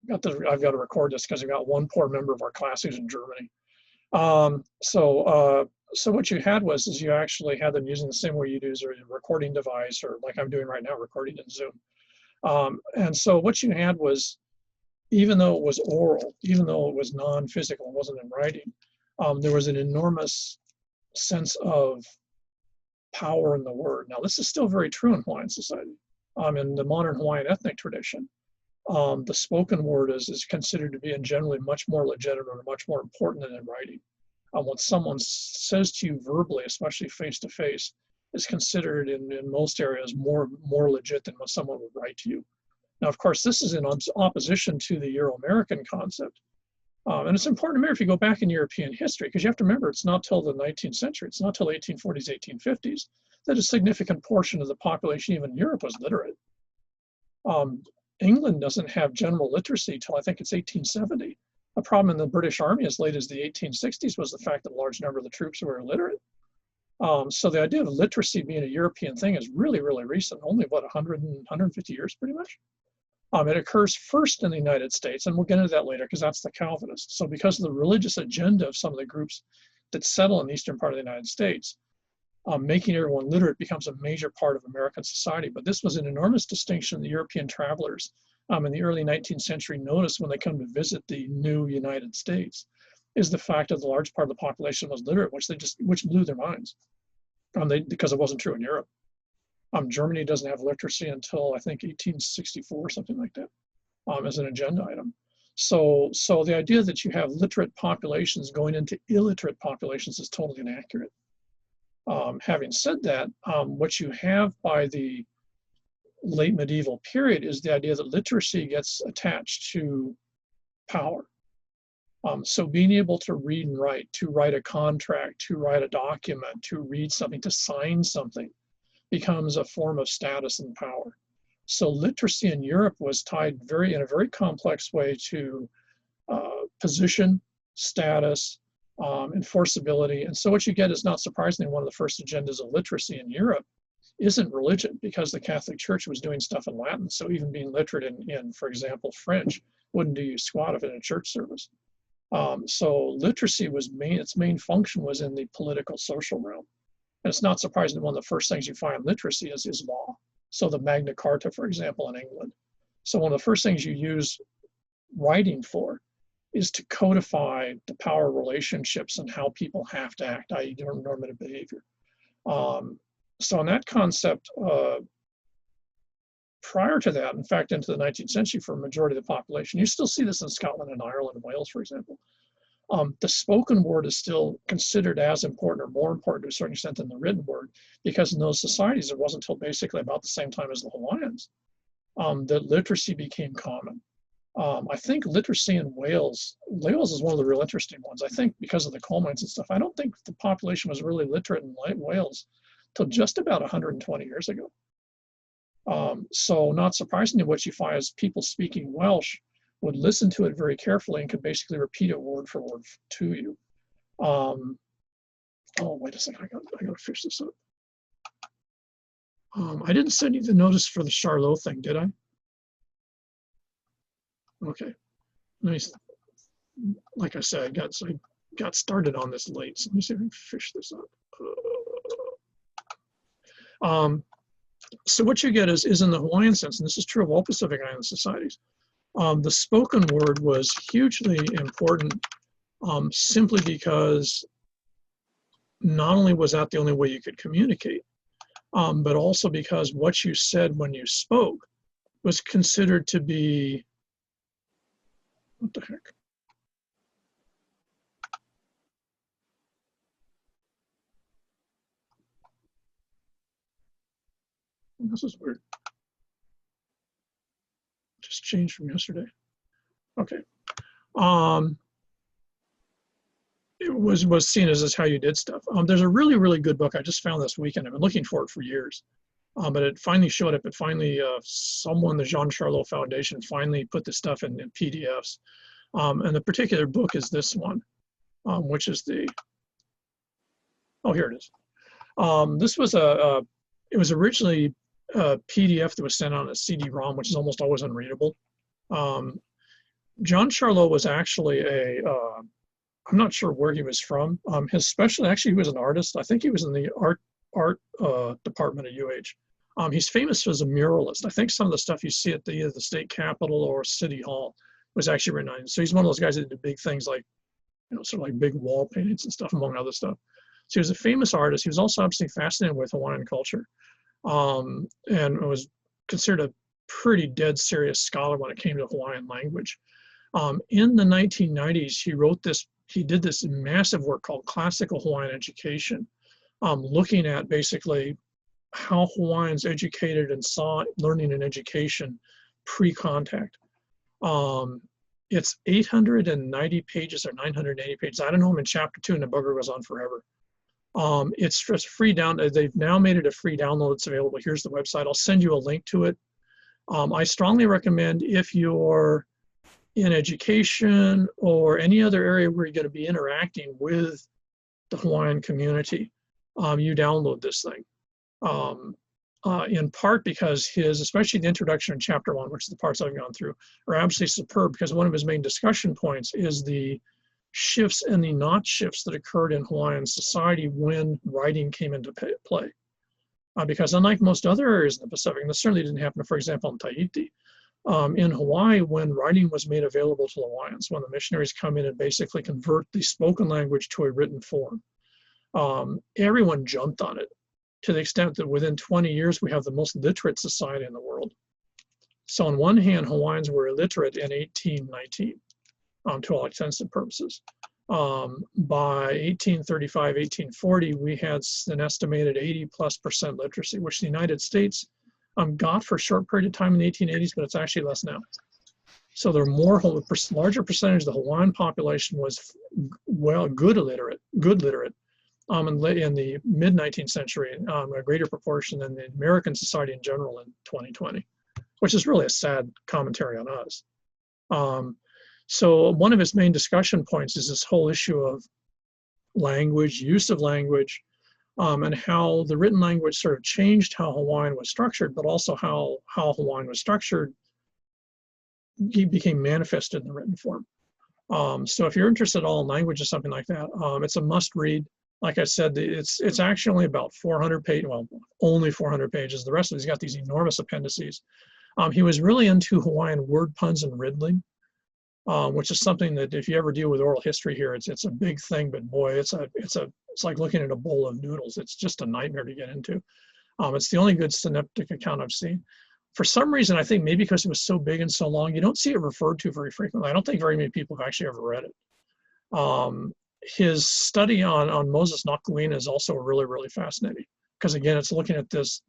I've got to record this because I've got one poor member of our class who's in Germany. So what you had is you actually had them using the same way you'd use a recording device, or like I'm doing right now, recording in Zoom. And so what you had was, even though it was oral, even though it was non-physical, it wasn't in writing, there was an enormous sense of power in the word. Now, this is still very true in Hawaiian society. In the modern Hawaiian ethnic tradition, the spoken word is considered to be in generally much more legitimate or much more important than in writing. What someone says to you verbally, especially face to face, is considered in most areas more legit than what someone would write to you. Now, of course, this is in opposition to the Euro-American concept. And it's important to remember if you go back in European history, because you have to remember it's not till the 19th century, it's not till the 1840s, 1850s, that a significant portion of the population, even in Europe, was literate. England doesn't have general literacy till I think it's 1870. A problem in the British Army as late as the 1860s was the fact that a large number of the troops were illiterate. So the idea of literacy being a European thing is really, really recent, only what, 150 years pretty much? It occurs first in the United States, and we'll get into that later because that's the Calvinists. So because of the religious agenda of some of the groups that settle in the eastern part of the United States, making everyone literate becomes a major part of American society. But this was an enormous distinction the European travelers in the early 19th century noticed when they come to visit the new United States, is the fact that the large part of the population was literate, which blew their minds, because it wasn't true in Europe. Germany doesn't have literacy until I think 1864, something like that, as an agenda item. So the idea that you have literate populations going into illiterate populations is totally inaccurate. Having said that, what you have by the late medieval period is the idea that literacy gets attached to power. So being able to read and write, to write a contract, to write a document, to read something, to sign something, becomes a form of status and power. So literacy in Europe was tied in a very complex way to position, status, enforceability. And so what you get is, not surprisingly, one of the first agendas of literacy in Europe isn't religion, because the Catholic Church was doing stuff in Latin. So even being literate in, for example, French wouldn't do you squat if in a church service. So literacy its main function was in the political, social realm. And it's not surprising that one of the first things you find in literacy is law. So the Magna Carta, for example, in England. So one of the first things you use writing for is to codify the power relationships and how people have to act, i.e. normative behavior. So in that concept, prior to that, in fact, into the 19th century for a majority of the population, you still see this in Scotland and Ireland and Wales, for example. The spoken word is still considered as important, or more important to a certain extent, than the written word, because in those societies, it wasn't until basically about the same time as the Hawaiians that literacy became common. I think literacy in Wales is one of the real interesting ones. I think because of the coal mines and stuff, I don't think the population was really literate in Wales till just about 120 years ago. So not surprisingly, what you find is people speaking Welsh would listen to it very carefully and could basically repeat it word for word to you. Oh, wait a second, I gotta fix this up. I didn't send you the notice for the Charlot thing, did I? Okay, nice. Like I said, I got started on this late, so let me see if I can fish this up. So what you get is in the Hawaiian sense, and this is true of all Pacific Island societies, the spoken word was hugely important, simply because not only was that the only way you could communicate, but also because what you said when you spoke was considered to be, what the heck? This is weird. Just changed from yesterday. Okay. It was seen as how you did stuff. There's a really, really good book I just found this weekend. I've been looking for it for years. But it finally showed up. It finally, someone, the Jean Charlot Foundation, finally put this stuff in PDFs. And the particular book is this one, which is the, oh, here it is. This was it was originally a PDF that was sent on a CD-ROM, which is almost always unreadable. John Charlot was actually I'm not sure where he was from. His specialty, actually, he was an artist. I think he was in the art department at UH. He's famous as a muralist. I think some of the stuff you see at either the state capitol or City Hall was actually written on. So he's one of those guys that did big things like, sort of like big wall paintings and stuff, among other stuff. So he was a famous artist. He was also obviously fascinated with Hawaiian culture, and was considered a pretty dead serious scholar when it came to Hawaiian language. In the 1990s, he did this massive work called Classical Hawaiian Education, looking at basically how Hawaiians educated and saw learning and education pre-contact. It's 890 pages or 980 pages. I don't know, I'm in chapter 2 and the bugger goes on forever. It's just free download. They've now made it a free download. It's available. Here's the website. I'll send you a link to it. I strongly recommend, if you're in education or any other area where you're going to be interacting with the Hawaiian community, you download this thing. In part because especially the introduction in chapter 1, which is the parts I've gone through, are absolutely superb, because one of his main discussion points is the shifts and the not shifts that occurred in Hawaiian society when writing came into play. Because unlike most other areas in the Pacific, and this certainly didn't happen, for example, in Tahiti, in Hawaii, when writing was made available to the Hawaiians, when the missionaries come in and basically convert the spoken language to a written form, everyone jumped on it, to the extent that within 20 years, we have the most literate society in the world. So on one hand, Hawaiians were illiterate in 1819, to all intents and purposes. By 1835, 1840, we had an estimated 80+% literacy, which the United States got for a short period of time in the 1880s, but it's actually less now. So there are larger percentage of the Hawaiian population was good literate. In the mid-19th century, a greater proportion than the American society in general in 2020, which is really a sad commentary on us. So one of his main discussion points is this whole issue of language, use of language, and how the written language sort of changed how Hawaiian was structured, but also how Hawaiian was structured became manifested in the written form. So if you're interested at all in language or something like that, it's a must read. Like I said, it's actually only about 400 pages, well, only 400 pages. The rest of it, he's got these enormous appendices. He was really into Hawaiian word puns and riddling, which is something that if you ever deal with oral history here, it's a big thing, but boy, it's like looking at a bowl of noodles. It's just a nightmare to get into. It's the only good synoptic account I've seen. For some reason, I think maybe because it was so big and so long, you don't see it referred to very frequently. I don't think very many people have actually ever read it. His study on Moses Nakuina is also really, really fascinating, because again, it's looking at this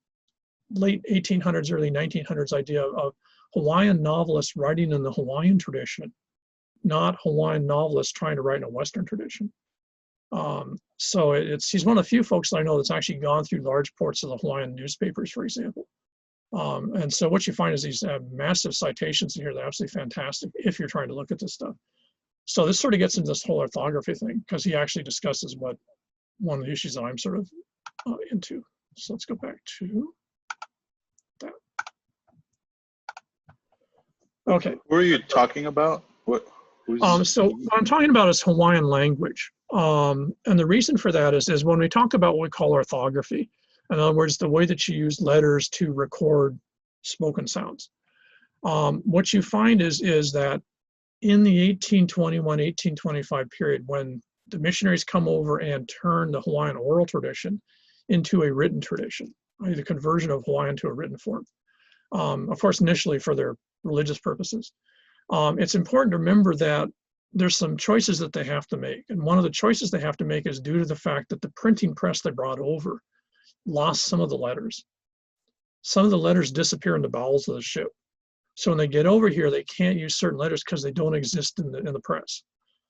late 1800s, early 1900s idea of Hawaiian novelists writing in the Hawaiian tradition, not Hawaiian novelists trying to write in a Western tradition. So he's one of the few folks that I know that's actually gone through large ports of the Hawaiian newspapers, for example. And so what you find is these massive citations in here that are absolutely fantastic if you're trying to look at this stuff. So this sort of gets into this whole orthography thing, because he actually discusses one of the issues that I'm sort of into. So let's go back to that. Okay. What are you talking about? So what I'm talking about is Hawaiian language. And the reason for that is when we talk about what we call orthography, in other words, the way that you use letters to record spoken sounds. What you find is that in the 1821, 1825 period, when the missionaries come over and turn the Hawaiian oral tradition into a written tradition, the conversion of Hawaiian to a written form, of course, initially for their religious purposes. It's important to remember that there's some choices that they have to make. And one of the choices they have to make is due to the fact that the printing press they brought over lost some of the letters. Some of the letters disappear in the bowels of the ship. So when they get over here, they can't use certain letters because they don't exist in the press.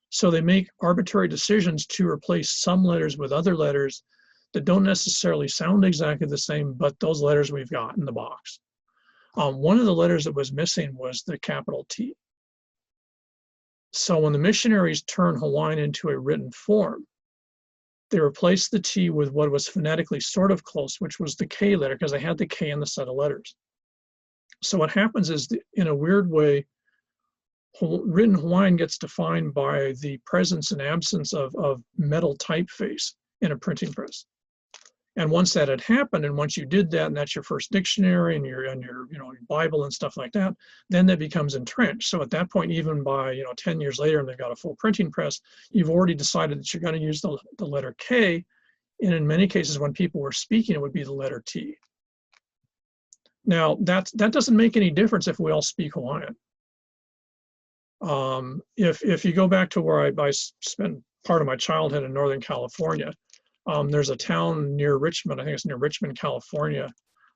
So they make arbitrary decisions to replace some letters with other letters that don't necessarily sound exactly the same, but those letters we've got in the box. One of the letters that was missing was the capital T. So when the missionaries turned Hawaiian into a written form, they replaced the T with what was phonetically sort of close, which was the K letter, because they had the K in the set of letters. So what happens is, in a weird way, written Hawaiian gets defined by the presence and absence of metal typeface in a printing press. And once that had happened, and once you did that, and that's your first dictionary and your your Bible and stuff like that, then that becomes entrenched. So at that point, even by 10 years later, and they've got a full printing press, you've already decided that you're going to use the letter K, and in many cases, when people were speaking, it would be the letter T. Now that doesn't make any difference if we all speak Hawaiian. If you go back to where I spent part of my childhood in Northern California, there's a town near Richmond, I think it's near Richmond, California,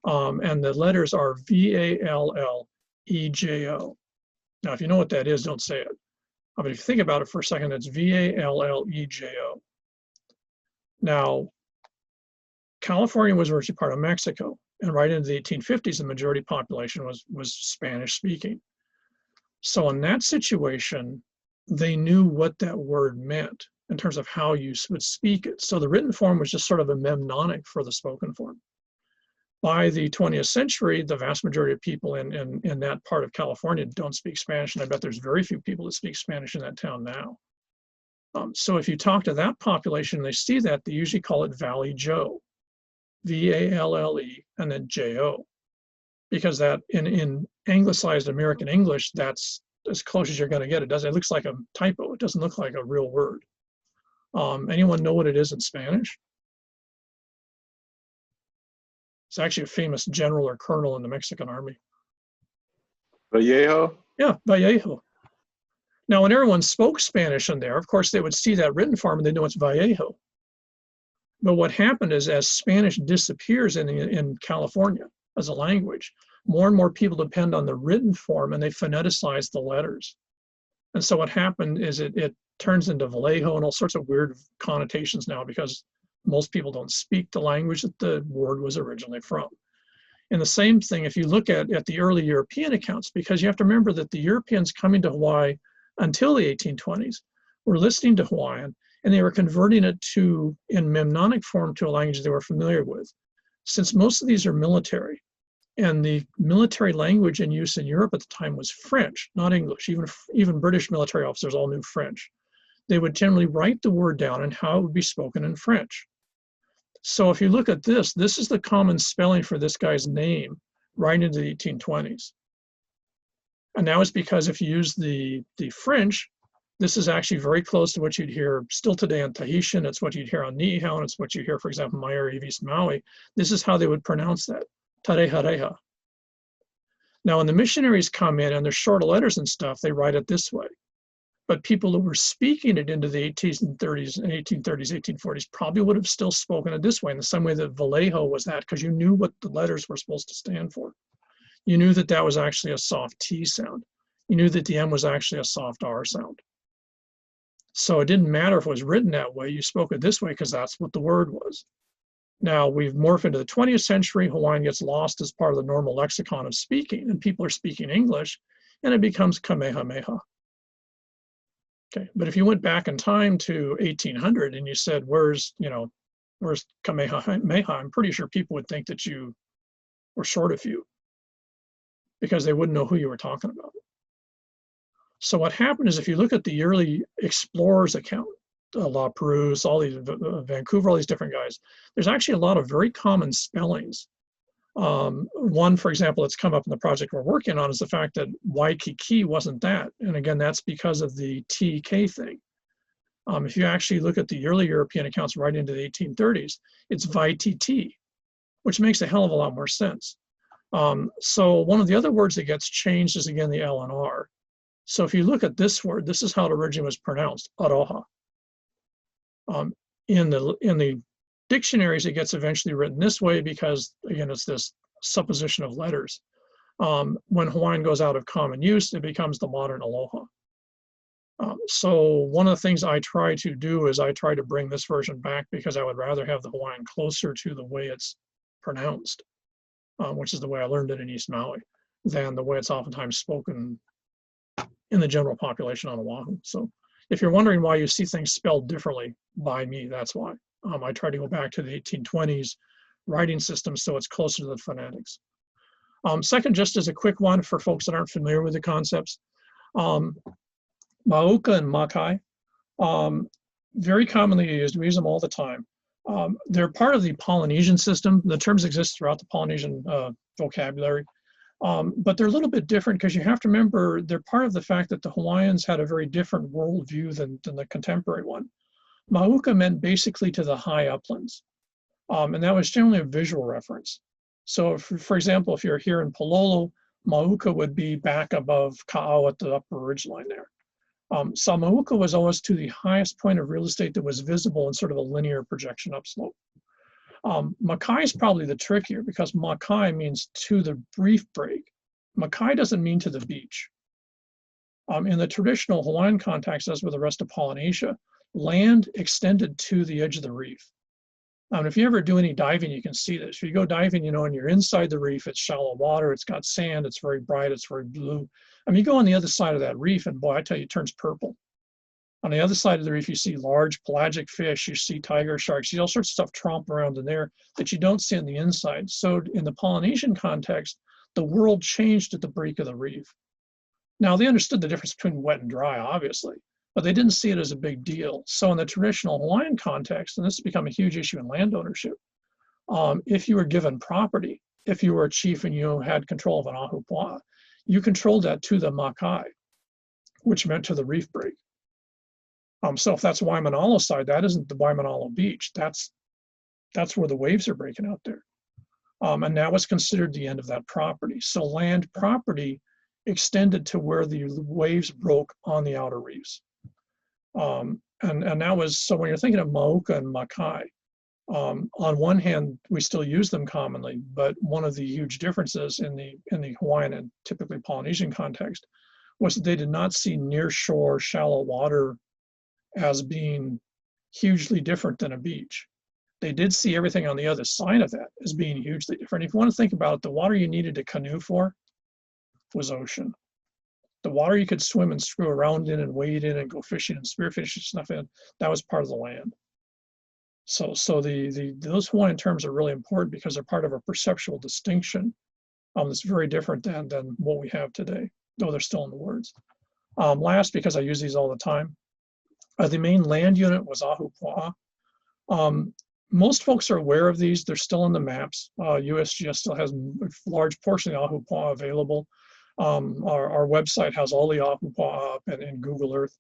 and the letters are V-A-L-L-E-J-O. Now, if you know what that is, don't say it. But if you think about it for a second, it's V-A-L-L-E-J-O. Now, California was originally part of Mexico, and right into the 1850s, the majority population was Spanish speaking. So in that situation, they knew what that word meant in terms of how you would speak it. So the written form was just sort of a mnemonic for the spoken form. By the 20th century, the vast majority of people in that part of California don't speak Spanish, and I bet there's very few people that speak Spanish in that town now. So if you talk to that population, they see that, they usually call it Valley Joe, V-A-L-L-E, and then J-O, because that in anglicized American English, that's as close as you're going to get. It looks like a typo. It doesn't look like a real word. Anyone know what it is in Spanish? It's actually a famous general or colonel in the Mexican army. Vallejo? Yeah, Vallejo. Now, when everyone spoke Spanish in there, of course, they would see that written form and they know it's Vallejo. But what happened is, as Spanish disappears in California as a language, more and more people depend on the written form, and they phoneticize the letters. And so what happened is it turns into Vallejo and all sorts of weird connotations now, because most people don't speak the language that the word was originally from. And the same thing, if you look at the early European accounts, because you have to remember that the Europeans coming to Hawaii until the 1820s were listening to Hawaiian, and they were converting it in mnemonic form to a language they were familiar with. Since most of these are military, and the military language in use in Europe at the time was French, not English. Even British military officers all knew French. They would generally write the word down and how it would be spoken in French. So if you look at this is the common spelling for this guy's name right into the 1820s. And now it's because if you use the French, this is actually very close to what you'd hear still today in Tahitian. It's what you'd hear on Niihau, and it's what you hear, for example, Maori East Maui. This is how they would pronounce that, Tarehareha. Now, when the missionaries come in and they're short letters and stuff, they write it this way. But people who were speaking it into the 1830s, 1840s probably would have still spoken it this way, in the same way that Vallejo was that, because you knew what the letters were supposed to stand for. You knew that that was actually a soft T sound. You knew that the M was actually a soft R sound. So it didn't matter if it was written that way, you spoke it this way because that's what the word was. Now we've morphed into the 20th century, Hawaiian gets lost as part of the normal lexicon of speaking, and people are speaking English, and it becomes Kamehameha. Okay, but if you went back in time to 1800 and you said, where's Kamehameha, I'm pretty sure people would think that you were short a few, because they wouldn't know who you were talking about. So what happened is, if you look at the early explorers account, La Perouse, all these, Vancouver, all these different guys, there's actually a lot of very common spellings. One, for example, that's come up in the project we're working on is the fact that Waikiki wasn't that. And again, that's because of the TK thing. If you actually look at the early European accounts right into the 1830s, it's Vaititi, which makes a hell of a lot more sense. So one of the other words that gets changed is, again, the L and R. So if you look at this word, this is how it originally was pronounced, aroha. In the dictionaries, it gets eventually written this way because, again, it's this supposition of letters. When Hawaiian goes out of common use, it becomes the modern aloha. So one of the things I try to do is I try to bring this version back, because I would rather have the Hawaiian closer to the way it's pronounced, which is the way I learned it in East Maui, than the way it's oftentimes spoken in the general population on Oahu. So if you're wondering why you see things spelled differently by me, that's why. I try to go back to the 1820s writing system so it's closer to the phonetics. Second, just as a quick one for folks that aren't familiar with the concepts, Mauka and Makai, very commonly used. We use them all the time. They're part of the Polynesian system. The terms exist throughout the Polynesian vocabulary, but they're a little bit different because you have to remember they're part of the fact that the Hawaiians had a very different worldview than the contemporary one. Mauka meant basically to the high uplands, and that was generally a visual reference. So, for example, if you're here in Pololo, Mauka would be back above Ka'au at the upper ridgeline there. So Mauka was always to the highest point of real estate that was visible in sort of a linear projection upslope. Makai is probably the trickier because Makai means to the reef break. Makai doesn't mean to the beach. In the traditional Hawaiian context, as with the rest of Polynesia, land extended to the edge of the reef. If you ever do any diving, you can see this. If you go diving, and you're inside the reef, it's shallow water, it's got sand, it's very bright, it's very blue. You go on the other side of that reef, and boy, I tell you, it turns purple. On the other side of the reef, you see large pelagic fish, you see tiger sharks, you see all sorts of stuff tromping around in there that you don't see on the inside. So in the Polynesian context, the world changed at the break of the reef. Now, they understood the difference between wet and dry, obviously, but they didn't see it as a big deal. So in the traditional Hawaiian context, and this has become a huge issue in land ownership, if you were given property, if you were a chief and you had control of an ahupua'a, you controlled that to the Makai, which meant to the reef break. So if that's Waimanalo side, that isn't the Waimanalo beach. That's where the waves are breaking out there. And that was considered the end of that property. So land property extended to where the waves broke on the outer reefs. And that was, so when you're thinking of Mauka and Makai, on one hand, we still use them commonly, but one of the huge differences in the Hawaiian and typically Polynesian context was that they did not see near shore shallow water as being hugely different than a beach. They did see everything on the other side of that as being hugely different. If you want to think about it, the water you needed to canoe for was ocean. The water you could swim and screw around in and wade in and go fishing and spearfish and stuff in, that was part of the land. So those Hawaiian terms are really important because they're part of a perceptual distinction that's very different than what we have today, though they're still in the words. Last, because I use these all the time, the main land unit was ahupua'a. Most folks are aware of these. They're still in the maps. USGS still has a large portion of the ahupua'a available. Our website has all the ahupua'a up and Google Earth.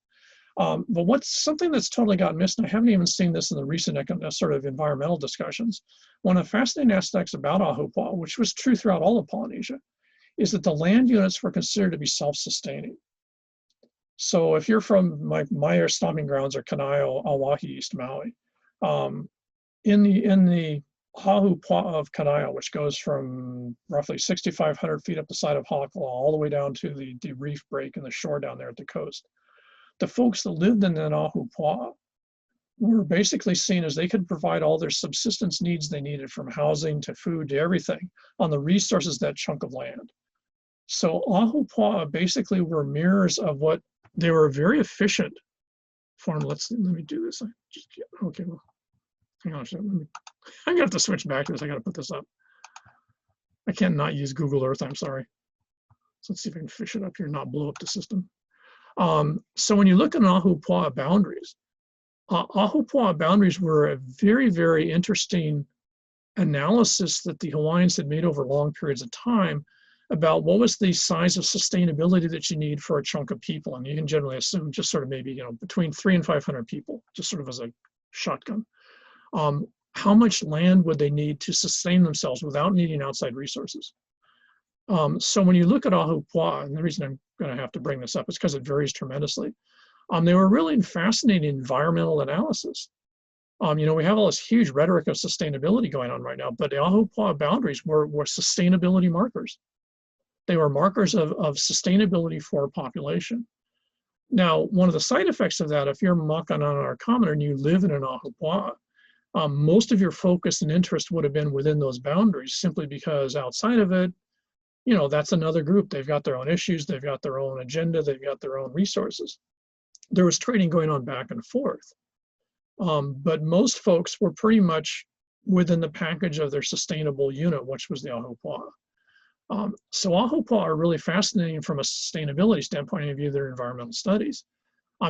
But what's something that's totally gotten missed, and I haven't even seen this in the recent sort of environmental discussions, one of the fascinating aspects about ahupua'a, which was true throughout all of Polynesia, is that the land units were considered to be self-sustaining. So if you're from my stomping grounds are Kanaio, Auahi, East Maui, in the ahupua'a of Kanaio, which goes from roughly 6,500 feet up the side of Hakala all the way down to the reef break and the shore down there at the coast, the folks that lived in that ahupua'a were basically seen as they could provide all their subsistence needs they needed, from housing to food to everything, on the resources of that chunk of land. So ahupua'a basically were mirrors of what they were very efficient form. Let me do this. Okay, well, hang on a second. I'm gonna have to switch back to this. I gotta put this up. I can't not use Google Earth, I'm sorry. So let's see if I can fish it up here and not blow up the system. So when you look at ahupua'a boundaries, ahupua'a boundaries were a very, very interesting analysis that the Hawaiians had made over long periods of time about what was the size of sustainability that you need for a chunk of people. And you can generally assume just sort of maybe, between 300 and 500 people, just sort of as a shotgun. How much land would they need to sustain themselves without needing outside resources? So when you look at ahupua'a, and the reason I'm going to have to bring this up is because it varies tremendously. They were really fascinating environmental analysis. We have all this huge rhetoric of sustainability going on right now, but the ahupua'a boundaries were sustainability markers. They were markers of sustainability for a population. Now, one of the side effects of that, if you're Makana or a commoner and you live in an ahupua'a, most of your focus and interest would have been within those boundaries, simply because outside of it, that's another group. They've got their own issues, they've got their own agenda, they've got their own resources. There was trading going on back and forth. But most folks were pretty much within the package of their sustainable unit, which was the ahupua'a. So Ahupua'a are really fascinating from a sustainability standpoint of view, their environmental studies,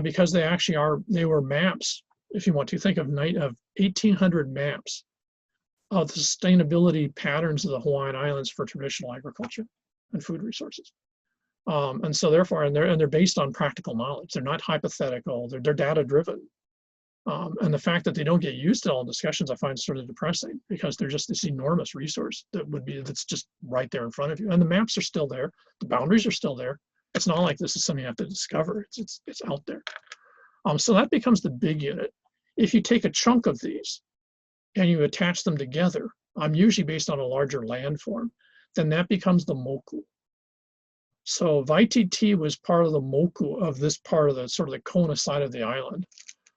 because they actually they were maps, if you want to think of 1,800 maps of the sustainability patterns of the Hawaiian Islands for traditional agriculture and food resources. And so therefore, and they're based on practical knowledge. They're not hypothetical, they're data driven. And the fact that they don't get used to all discussions, I find sort of depressing, because they're just this enormous resource that's just right there in front of you. And the maps are still there, the boundaries are still there. It's not like this is something you have to discover. It's out there. So that becomes the big unit. If you take a chunk of these and you attach them together, usually based on a larger landform, then that becomes the moku. So Vaititi was part of the moku of this part of the sort of the Kona side of the island.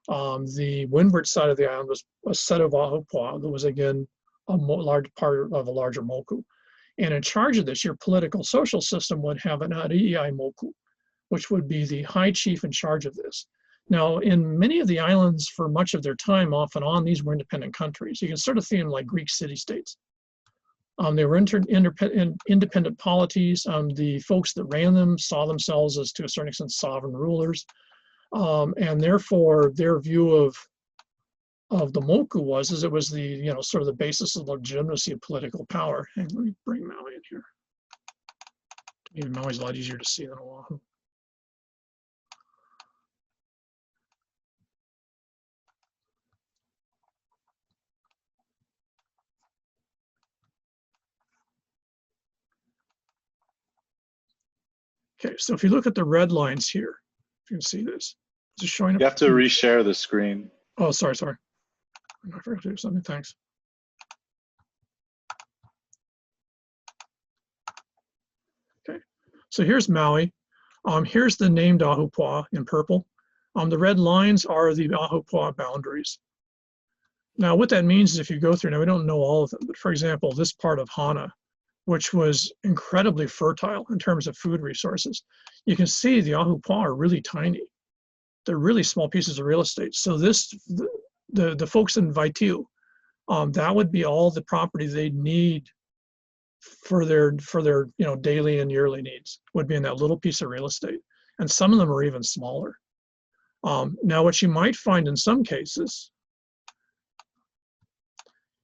The windward side of the island was a set of Ahupua'a that was, again, a large part of a larger moku. And in charge of this, your political social system would have an ari'i moku, which would be the high chief in charge of this. Now, in many of the islands, for much of their time, off and on, these were independent countries. You can sort of see them like Greek city-states. They were independent polities. The folks that ran them saw themselves as, to a certain extent, sovereign rulers. And therefore, their view of the moku was it was the, sort of the basis of legitimacy of political power. And let me bring Maui in here. Even Maui's a lot easier to see than Oahu. Okay, so if you look at the red lines here, if you can see this, is it showing up? You have to reshare the screen. Oh, sorry. I forgot to do something, thanks. Okay, so here's Maui. Here's the named Ahupua'a in purple. The red lines are the Ahupua'a boundaries. Now, what that means is if you go through, now we don't know all of them, but for example, this part of Hana, which was incredibly fertile in terms of food resources, you can see the Ahupua'a are really tiny. They're really small pieces of real estate. So the folks in Vaitiu, that would be all the property they need for their daily and yearly needs, would be in that little piece of real estate. And some of them are even smaller. Now, what you might find in some cases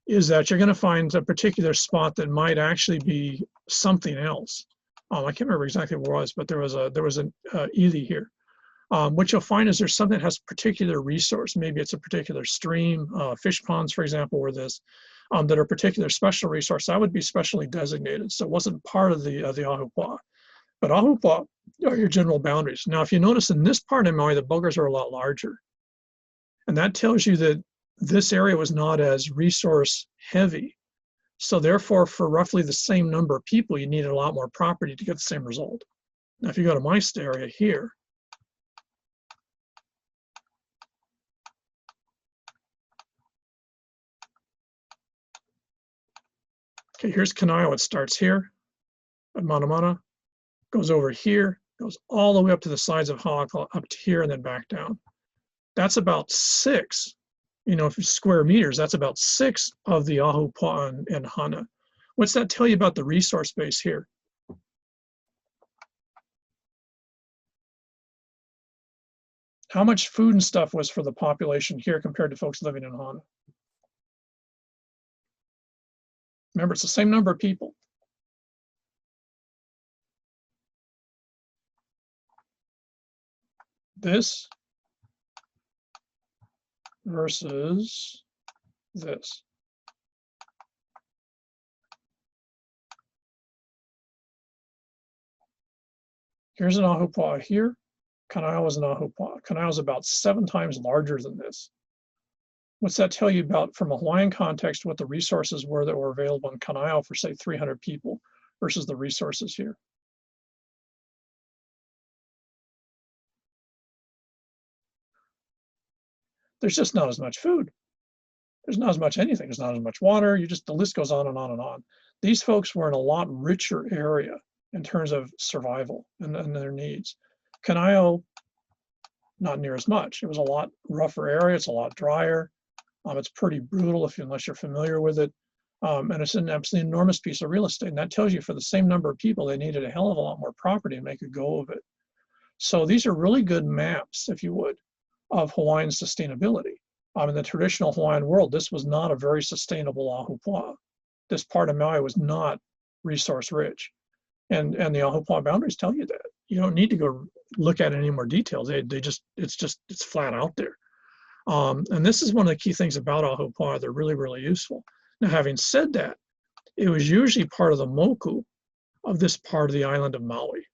is that you're going to find a particular spot that might actually be something else. I can't remember exactly what it was, but there was an ili here. What you'll find is there's something that has a particular resource. Maybe it's a particular stream, fish ponds, for example, or this, that are a particular special resource. That would be specially designated. So it wasn't part of the Ahupua'a. But Ahupua'a are your general boundaries. Now, if you notice in this part of Maui, the buggers are a lot larger. And that tells you that this area was not as resource heavy. So therefore, for roughly the same number of people, you needed a lot more property to get the same result. Now, if you go to my area here, okay, here's Kanaio. It starts here at Manamana, goes over here, goes all the way up to the sides of Ha'aka, up to here, and then back down. That's about 6. If you square meters, that's about 6 of the Ahupua'a and Hana. What's that tell you about the resource base here? How much food and stuff was for the population here compared to folks living in Hana? Remember, it's the same number of people. This versus this. Here's an Ahupua'a here. Kanaio is an Ahupua'a. Kanaio is about 7 times larger than this. What's that tell you about, from a Hawaiian context, what the resources were that were available in Kanaio for, say, 300 people versus the resources here? There's just not as much food. There's not as much anything. There's not as much water. The list goes on and on and on. These folks were in a lot richer area in terms of survival and their needs. Kanaio, not near as much. It was a lot rougher area. It's a lot drier. It's pretty brutal unless you're familiar with it. And it's an absolutely enormous piece of real estate. And that tells you for the same number of people, they needed a hell of a lot more property to make a go of it. So these are really good maps, if you would, of Hawaiian sustainability. In the traditional Hawaiian world, this was not a very sustainable ahupua'a. This part of Maui was not resource rich. And the ahupua'a boundaries tell you that. You don't need to go look at any more details. It's flat out there. And this is one of the key things about ahupua'a. They're really, really useful. Now, having said that, it was usually part of the moku of this part of the island of Maui,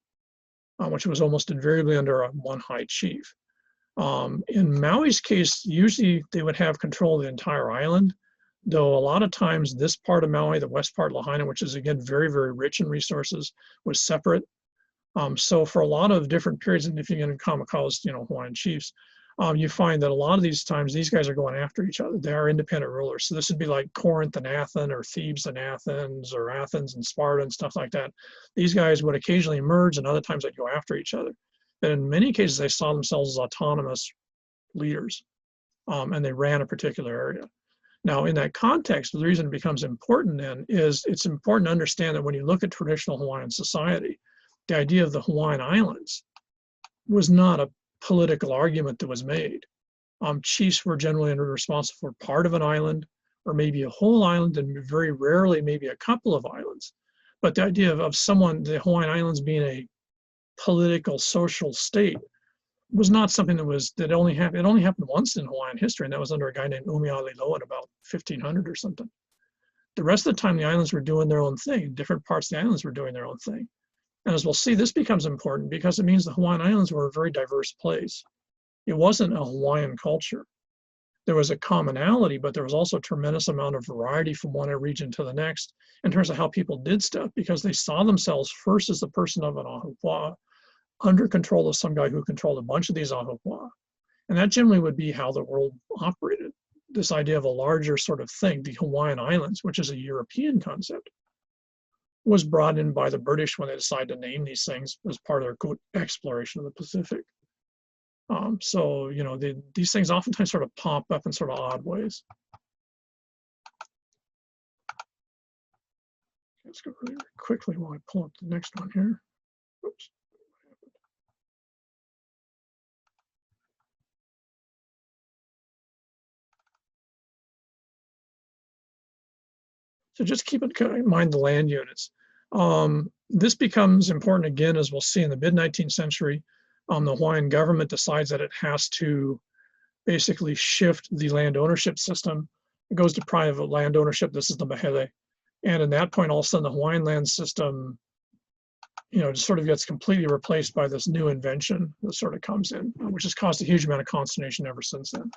which was almost invariably under one high chief. In Maui's case, usually they would have control of the entire island, though a lot of times this part of Maui, the west part, Lahaina, which is again very, very rich in resources, was separate. So for a lot of different periods, and if you get in Kamakawa's, Hawaiian chiefs, you find that a lot of these times, these guys are going after each other. They are independent rulers. So this would be like Corinth and Athens, or Thebes and Athens, or Athens and Sparta and stuff like that. These guys would occasionally merge, and other times they'd go after each other. But in many cases, they saw themselves as autonomous leaders, and they ran a particular area. Now, in that context, the reason it becomes important then is it's important to understand that when you look at traditional Hawaiian society, the idea of the Hawaiian Islands was not a political argument that was made. Chiefs were generally responsible for part of an island, or maybe a whole island, and very rarely maybe a couple of islands. But the idea of the Hawaiian Islands being a political, social state was not something it only happened once in Hawaiian history, and that was under a guy named Umialilo in about 1500 or something. The rest of the time, the islands were doing their own thing. Different parts of the islands were doing their own thing. And as we'll see, this becomes important because it means the Hawaiian Islands were a very diverse place. It wasn't a Hawaiian culture. There was a commonality, but there was also a tremendous amount of variety from one region to the next in terms of how people did stuff, because they saw themselves first as the person of an ahupua'a, under control of some guy who controlled a bunch of these ahupua'a. And that generally would be how the world operated. This idea of a larger sort of thing, the Hawaiian Islands, which is a European concept, was brought in by the British when they decided to name these things as part of their quote exploration of the Pacific. So these things oftentimes sort of pop up in sort of odd ways. Let's go really quickly while I pull up the next one here. Oops. So just keep in mind the land units. This becomes important again, as we'll see in the mid-19th century. The Hawaiian government decides that it has to basically shift the land ownership system. It goes to private land ownership. This is the mahele. And at that point, all of a sudden, the Hawaiian land system, just sort of gets completely replaced by this new invention that sort of comes in, which has caused a huge amount of consternation ever since then.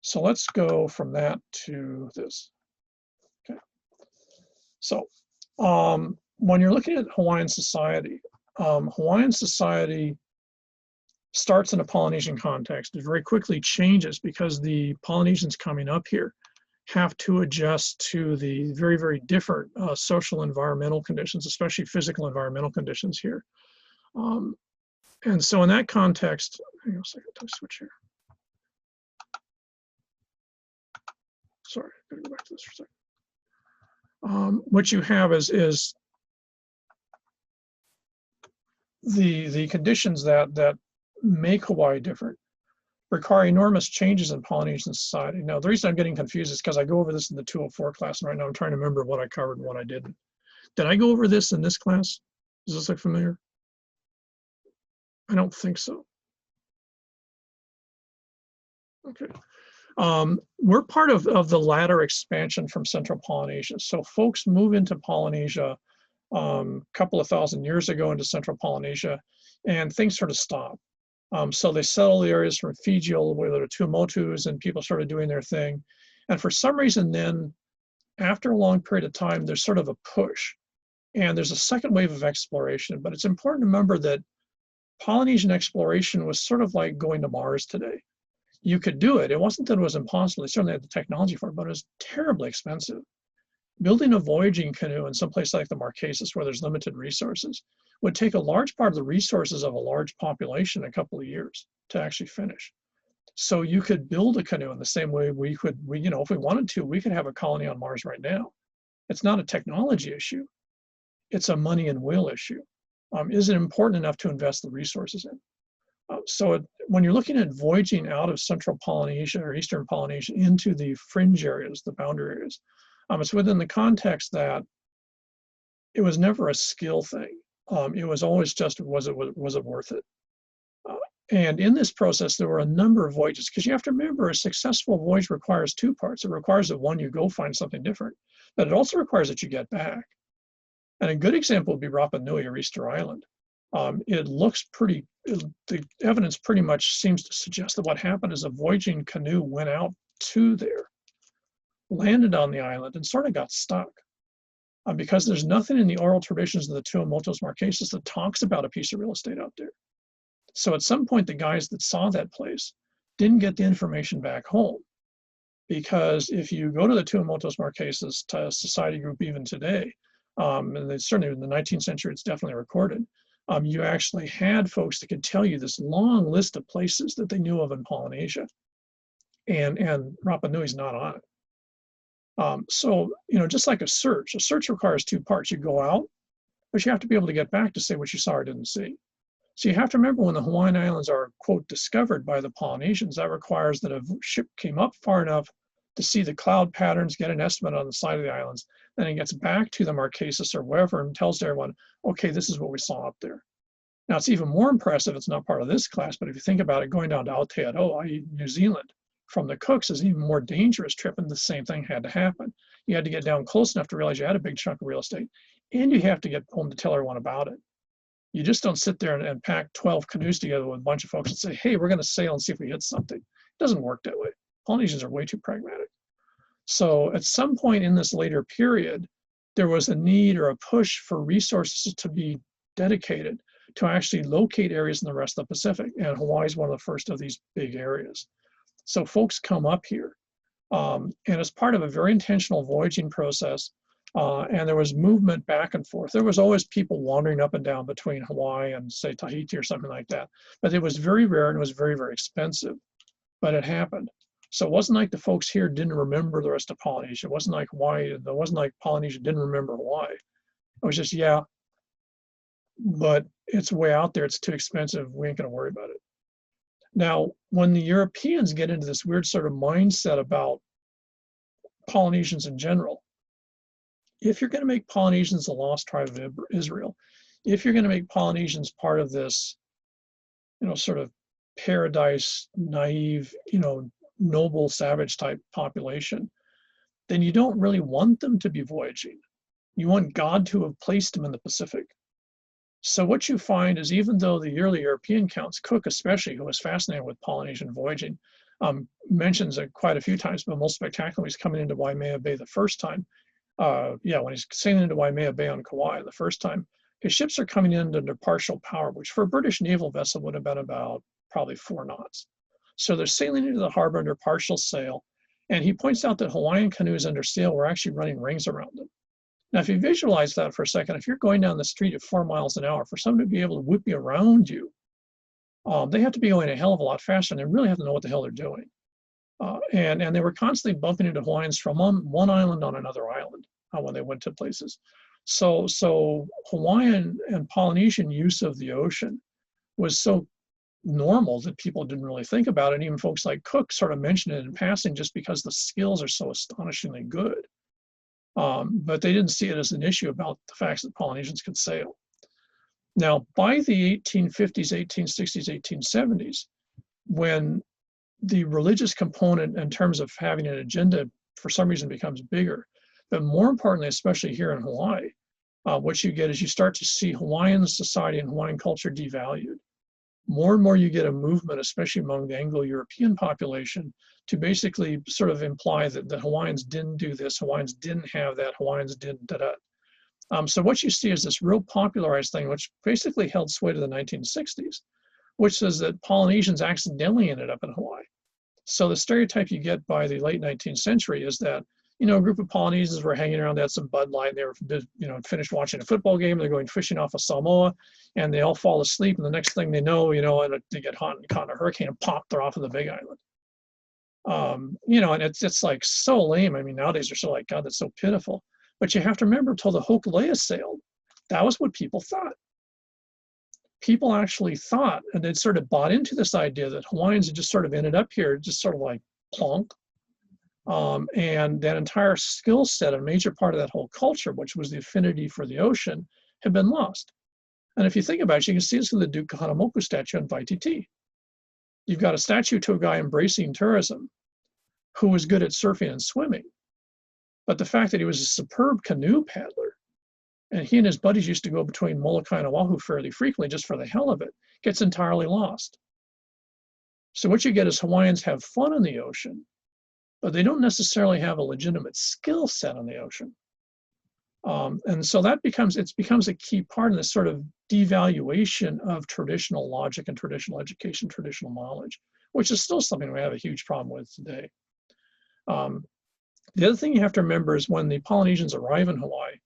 So let's go from that to this. Okay. So when you're looking at Hawaiian society starts in a Polynesian context. It very quickly changes because the Polynesians coming up here have to adjust to the very, very different social environmental conditions, especially physical environmental conditions here. And so in that context, hang on a second, let's switch here. Sorry, I'm gonna go back to this for a second. What you have is the conditions that make Hawaii different require enormous changes in Polynesian society. Now, the reason I'm getting confused is because I go over this in the 204 class, and right now I'm trying to remember what I covered and what I didn't. Did I go over this in this class? Does this look familiar? I don't think so. Okay. We're part of the latter expansion from Central Polynesia. So folks move into Polynesia a couple of thousand years ago into Central Polynesia, and things sort of stop. So they settle the areas from Fiji all the way to the Tuamotus, and people started doing their thing. And for some reason then, after a long period of time, there's sort of a push. And there's a second wave of exploration. But it's important to remember that Polynesian exploration was sort of like going to Mars today. You could do it. It wasn't that it was impossible. They certainly had the technology for it, but it was terribly expensive. Building a voyaging canoe in some place like the Marquesas, where there's limited resources, would take a large part of the resources of a large population a couple of years to actually finish. So you could build a canoe in the same way you know, if we wanted to, we could have a colony on Mars right now. It's not a technology issue. It's a money and will issue. Is it important enough to invest the resources in? When you're looking at voyaging out of central Polynesia or eastern Polynesia into the fringe areas, the boundary areas, it's within the context that it was never a skill thing. It was always just, was it worth it? And in this process, there were a number of voyages, because you have to remember a successful voyage requires two parts. It requires that one, you go find something different, but it also requires that you get back. And a good example would be Rapa Nui or Easter Island. It looks pretty, the evidence pretty much seems to suggest that what happened is a voyaging canoe went out to there, landed on the island, and sort of got stuck. Because there's nothing in the oral traditions of the Tuamotus Marquesas that talks about a piece of real estate out there. So at some point, the guys that saw that place didn't get the information back home. Because if you go to the Tuamotus Marquesas society group even today, and certainly in the 19th century, it's definitely recorded, you actually had folks that could tell you this long list of places that they knew of in Polynesia. And Rapa Nui's not on it. So, you know, just like a search requires two parts. You go out, but you have to be able to get back to say what you saw or didn't see. So you have to remember, when the Hawaiian Islands are, quote, discovered by the Polynesians, that requires that a ship came up far enough to see the cloud patterns, get an estimate on the side of the islands, then it gets back to the Marquesas or wherever and tells everyone, okay, this is what we saw up there. Now, it's even more impressive, it's not part of this class, but if you think about it, going down to Aotearoa, i.e. New Zealand, from the Cooks is an even more dangerous trip, and the same thing had to happen. You had to get down close enough to realize you had a big chunk of real estate, and you have to get home to tell everyone about it. You just don't sit there and pack 12 canoes together with a bunch of folks and say, hey, we're going to sail and see if we hit something. It doesn't work that way. Polynesians are way too pragmatic. So at some point in this later period, there was a need or a push for resources to be dedicated to actually locate areas in the rest of the Pacific. And Hawaii is one of the first of these big areas. So folks come up here. And as part of a very intentional voyaging process, and there was movement back and forth. There was always people wandering up and down between Hawaii and, say, Tahiti or something like that. But it was very rare and it was very, very expensive. But it happened. So it wasn't like the folks here didn't remember the rest of Polynesia. It wasn't like Hawaii, it wasn't like Polynesia didn't remember Hawaii. It was just, yeah, but it's way out there. It's too expensive. We ain't going to worry about it. Now, when the Europeans get into this weird sort of mindset about Polynesians in general, if you're going to make Polynesians the lost tribe of Israel, if you're going to make Polynesians part of this, you know, sort of paradise, naive, you know, noble, savage type population, then you don't really want them to be voyaging. You want God to have placed them in the Pacific. So what you find is, even though the early European counts, Cook especially, who was fascinated with Polynesian voyaging, mentions it quite a few times, but most spectacularly, he's coming into Waimea Bay the first time. When he's sailing into Waimea Bay on Kauai the first time, his ships are coming in under partial power, which for a British naval vessel would have been about probably 4 knots. So they're sailing into the harbor under partial sail, and he points out that Hawaiian canoes under sail were actually running rings around them. Now, if you visualize that for a second, if you're going down the street at 4 miles an hour, for someone to be able to whip you around you, they have to be going a hell of a lot faster, and they really have to know what the hell they're doing. And they were constantly bumping into Hawaiians from one island on another island when they went to places. So Hawaiian and Polynesian use of the ocean was so normal that people didn't really think about it. And even folks like Cook sort of mentioned it in passing just because the skills are so astonishingly good. But they didn't see it as an issue about the fact that Polynesians could sail. Now, by the 1850s, 1860s, 1870s, when the religious component in terms of having an agenda for some reason becomes bigger, but more importantly, especially here in Hawaii, what you get is you start to see Hawaiian society and Hawaiian culture devalued. More and more you get a movement, especially among the Anglo-European population, to basically sort of imply that the Hawaiians didn't do this, Hawaiians didn't have that, Hawaiians didn't da-da. So what you see is this real popularized thing, which basically held sway to the 1960s, which says that Polynesians accidentally ended up in Hawaii. So the stereotype you get by the late 19th century is that a group of Polynesians were hanging around, they had some Bud Light, they were, finished watching a football game, they're going fishing off of Samoa, and they all fall asleep, and the next thing they know, and they get caught in a hurricane and pop, they're off of the Big Island. And it's like so lame. I mean, nowadays they're so like, God, that's so pitiful. But you have to remember, until the Hokulea sailed, that was what people thought. People actually thought, and they'd sort of bought into this idea that Hawaiians had just sort of ended up here, just sort of like plonk. And that entire skill set, a major part of that whole culture, which was the affinity for the ocean, had been lost. And if you think about it, you can see this in the Duke Kahanamoku statue in Waititi. You've got a statue to a guy embracing tourism who was good at surfing and swimming. But the fact that he was a superb canoe paddler, and he and his buddies used to go between Molokai and Oahu fairly frequently just for the hell of it, gets entirely lost. So what you get is Hawaiians have fun in the ocean, but they don't necessarily have a legitimate skill set on the ocean. And so that becomes a key part in this sort of devaluation of traditional logic and traditional education, traditional knowledge, which is still something we have a huge problem with today. The other thing you have to remember is when the Polynesians arrive in Hawaii,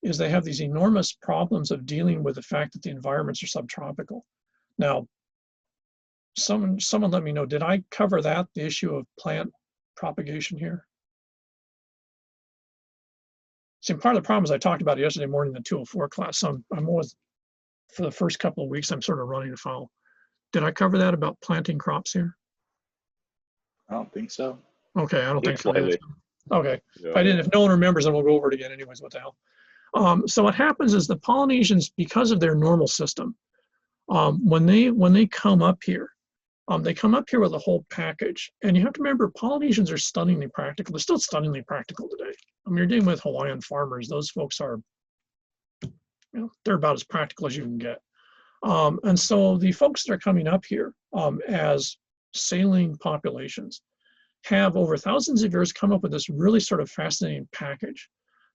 is they have these enormous problems of dealing with the fact that the environments are subtropical. Now, someone let me know, did I cover the issue of plant propagation here? See, part of the problem is I talked about it yesterday morning in the 204 class. So I'm always, for the first couple of weeks, I'm sort of running afoul. Did I cover that about planting crops here? I don't think so. Okay, I don't think so. Slightly. Okay, Yeah. if no one remembers, then we'll go over it again anyways, what the hell. So what happens is the Polynesians, because of their normal system, when they come up here, they come up here with a whole package. And you have to remember, Polynesians are stunningly practical. They're still stunningly practical today. I mean, you're dealing with Hawaiian farmers. Those folks are, they're about as practical as you can get. And so the folks that are coming up here as sailing populations have over thousands of years come up with this really sort of fascinating package.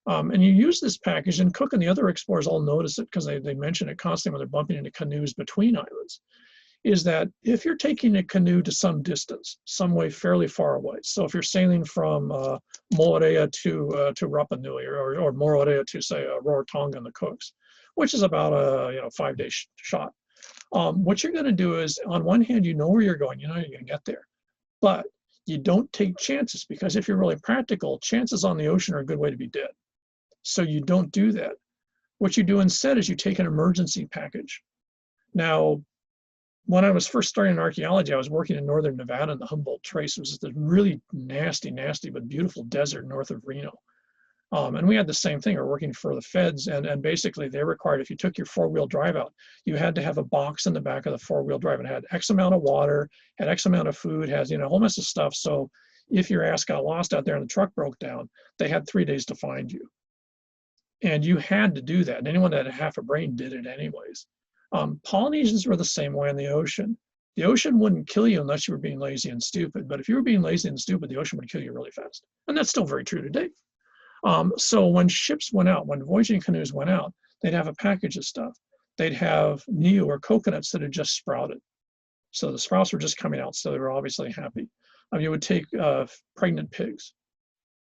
And you use this package, and Cook and the other explorers all notice it because they mention it constantly when they're bumping into canoes between islands, is that if you're taking a canoe to some distance, some way fairly far away, so if you're sailing from Moorea to Rapa Nui or Moorea to, say, Rarotonga and the Cooks, which is about a 5-day shot, what you're going to do is, on one hand, you know where you're going, you know you're going to get there, but you don't take chances, because if you're really practical, chances on the ocean are a good way to be dead. So you don't do that. What you do instead is you take an emergency package. Now, when I was first starting in archaeology, I was working in northern Nevada in the Humboldt Trace. It was this really nasty but beautiful desert north of Reno. And we had the same thing. We were working for the feds, and basically they required, if you took your four-wheel drive out, you had to have a box in the back of the four-wheel drive. It had X amount of water, had X amount of food, has a whole mess of stuff. So if your ass got lost out there and the truck broke down, they had 3 days to find you. And you had to do that. And anyone that had half a brain did it anyways. Polynesians were the same way in the ocean. The ocean wouldn't kill you unless you were being lazy and stupid. But if you were being lazy and stupid, the ocean would kill you really fast. And that's still very true today. So when ships went out, when voyaging canoes went out, they'd have a package of stuff. They'd have niu, or coconuts, that had just sprouted. So the sprouts were just coming out, so they were obviously happy. You would take pregnant pigs,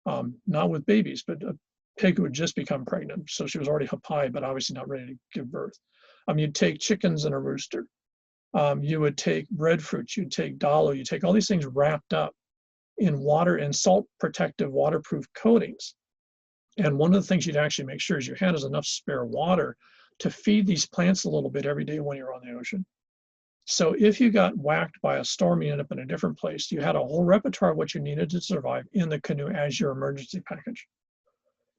not with babies, but a pig who had just become pregnant. So she was already hapai, but obviously not ready to give birth. You'd take chickens and a rooster. You would take breadfruit, you'd take dalo, you'd take all these things wrapped up in water and salt protective waterproof coatings. And one of the things you'd actually make sure is you had is enough spare water to feed these plants a little bit every day when you're on the ocean. So if you got whacked by a storm, you end up in a different place, you had a whole repertoire of what you needed to survive in the canoe as your emergency package.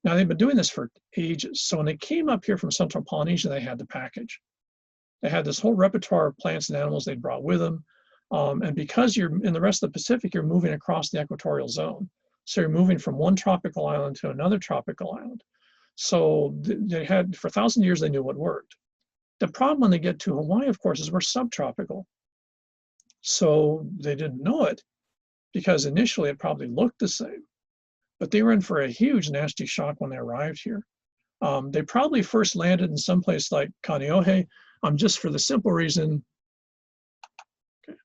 Now, they've been doing this for ages. So when they came up here from Central Polynesia, they had the package. They had this whole repertoire of plants and animals they'd brought with them. And because you're in the rest of the Pacific, you're moving across the equatorial zone. So you're moving from one tropical island to another tropical island. So they had, for 1,000 years, they knew what worked. The problem when they get to Hawaii, of course, is we're subtropical. So they didn't know it, because initially it probably looked the same. But they were in for a huge, nasty shock when they arrived here. They probably first landed in some place like Kaneohe, just for the simple reason. Okay.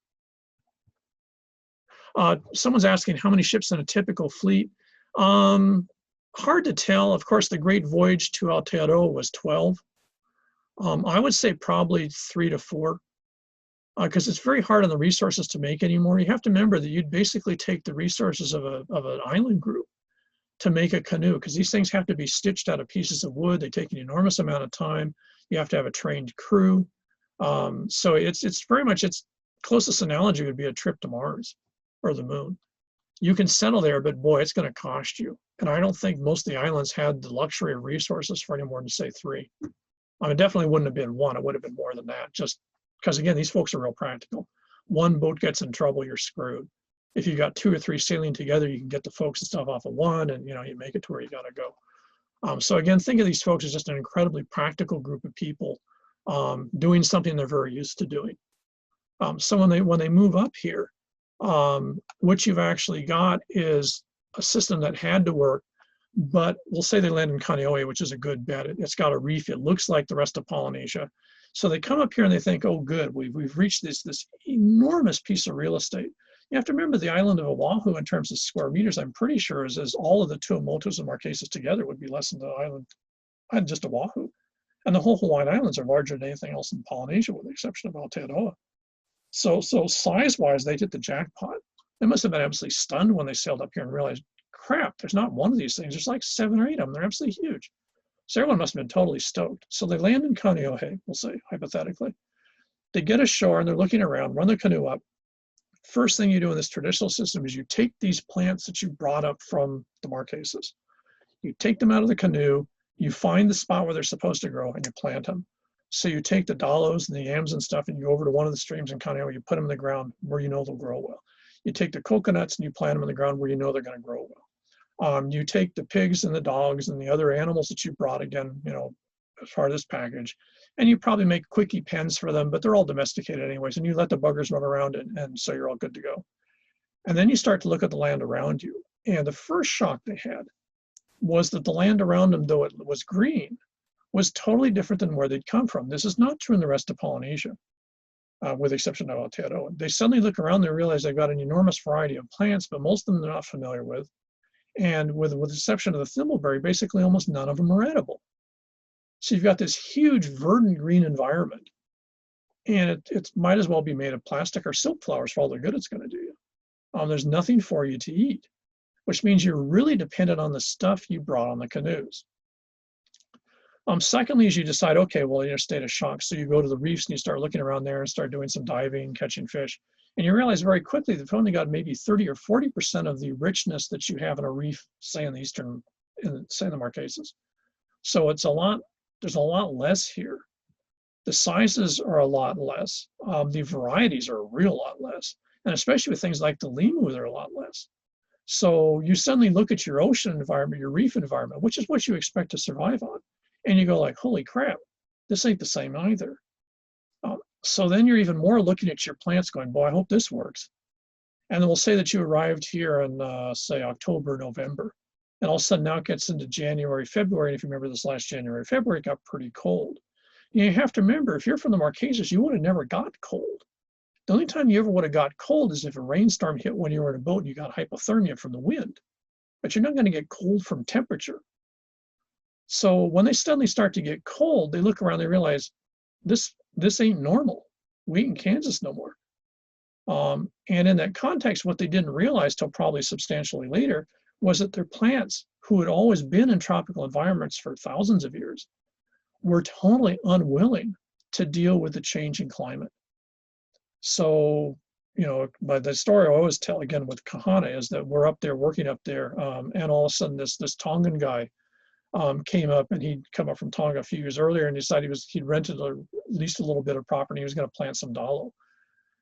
Someone's asking how many ships in a typical fleet. Um, Hard to tell. Of course, the great voyage to Aotearoa was 12. I would say probably 3 to 4, because it's very hard on the resources to make anymore. You have to remember that you'd basically take the resources of an island group to make a canoe, because these things have to be stitched out of pieces of wood. They take an enormous amount of time. You have to have a trained crew. So it's very much, its closest analogy would be a trip to Mars or the moon. You can settle there, but boy, it's going to cost you. And I don't think most of the islands had the luxury of resources for any more than, say, 3. It definitely wouldn't have been 1. It would have been more than that, just because, again, these folks are real practical. One boat gets in trouble, you're screwed. If you got 2 or 3 sailing together, you can get the folks and stuff off of one, and you make it to where you got to go. So again, think of these folks as just an incredibly practical group of people doing something they're very used to doing. So when they move up here, what you've actually got is a system that had to work, but we'll say they land in Kaneohe, which is a good bet. It's got a reef. It looks like the rest of Polynesia. So they come up here and they think, oh, good, we've reached this enormous piece of real estate. You have to remember the island of Oahu, in terms of square meters, I'm pretty sure is all of the Tuamotus and Marquesas together would be less than the island just Oahu. And the whole Hawaiian Islands are larger than anything else in Polynesia, with the exception of Aotearoa. So size-wise, they hit the jackpot. They must have been absolutely stunned when they sailed up here and realized, crap, there's not one of these things. There's like 7 or 8 of them. They're absolutely huge. So everyone must have been totally stoked. So they land in Kaneohe, we'll say, hypothetically. They get ashore and they're looking around, run the canoe up. First thing you do in this traditional system is you take these plants that you brought up from the Marquesas. You take them out of the canoe, you find the spot where they're supposed to grow, and you plant them. So you take the dalos and the yams and stuff, and you go over to one of the streams in Kaneohe, you put them in the ground where you know they'll grow well. You take the coconuts and you plant them in the ground where you know they're going to grow well. You take the pigs and the dogs and the other animals that you brought, again, as part of this package, and you probably make quickie pens for them, but they're all domesticated anyways, and you let the buggers run around and so you're all good to go. And then you start to look at the land around you. And the first shock they had was that the land around them, though it was green, was totally different than where they'd come from. This is not true in the rest of Polynesia, with the exception of Aotearoa. They suddenly look around and realize they've got an enormous variety of plants, but most of them they're not familiar with. And with the exception of the thimbleberry, basically almost none of them are edible. So you've got this huge verdant green environment, and it might as well be made of plastic or silk flowers for all the good it's going to do you. There's nothing for you to eat, which means you're really dependent on the stuff you brought on the canoes. Secondly, is you decide, okay, well, you're in a state of shock. So you go to the reefs and you start looking around there and start doing some diving, catching fish. And you realize very quickly that you've only got maybe 30 or 40% of the richness that you have in a reef, say in the Marquesas. So there's a lot less here. The sizes are a lot less. The varieties are a real lot less. And especially with things like the limu, they're a lot less. So you suddenly look at your ocean environment, your reef environment, which is what you expect to survive on. And you go like, holy crap, this ain't the same either. So then you're even more looking at your plants going, boy, I hope this works. And then we'll say that you arrived here in, say, October, November. And all of a sudden now it gets into January, February. And if you remember this last January, February, it got pretty cold. You have to remember, if you're from the Marquesas, you would have never got cold. The only time you ever would have got cold is if a rainstorm hit when you were in a boat and you got hypothermia from the wind. But you're not going to get cold from temperature. So when they suddenly start to get cold, they look around, they realize this ain't normal. We ain't in Kansas no more. And in that context, what they didn't realize till probably substantially later was that their plants, who had always been in tropical environments for thousands of years, were totally unwilling to deal with the changing climate. So, by the story I always tell, again, with Kahana, is that we're up there, working up there, and all of a sudden this Tongan guy came up, and he'd come up from Tonga a few years earlier and decided he'd rented at least a little bit of property. He was going to plant some dalo.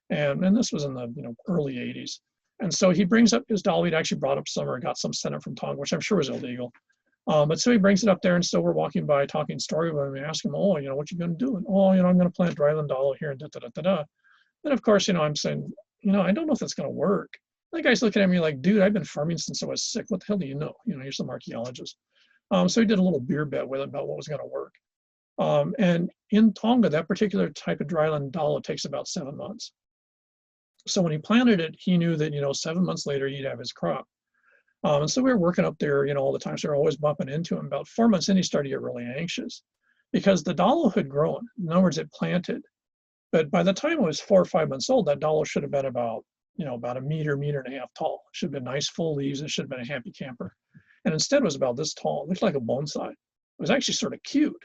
And this was in the early 80s. And so he brings up his dalo. He'd actually brought up some, or got some sent up from Tonga, which I'm sure was illegal. But so he brings it up there, and so we're walking by, talking story with him, and ask him, oh, what you going to do? And, oh, I'm going to plant dryland dalo here, and da-da-da-da-da. And of course, I'm saying, I don't know if that's going to work. The guy's looking at me like, dude, I've been farming since I was 6. What the hell do you know? You're some archaeologist. So he did a little beer bet with him about what was going to work. And in Tonga, that particular type of dryland dalo takes about 7 months. So when he planted it, he knew that, 7 months later, he'd have his crop. And so we were working up there, all the time. So we were always bumping into him. About 4 months in, he started to get really anxious because the dalo had grown. In other words, it planted. But by the time it was 4 or 5 months old, that dalo should have been about, about a meter, meter and a half tall. It should have been nice full leaves. It should have been a happy camper. And instead it was about this tall. It looked like a bonsai. It was actually sort of cute,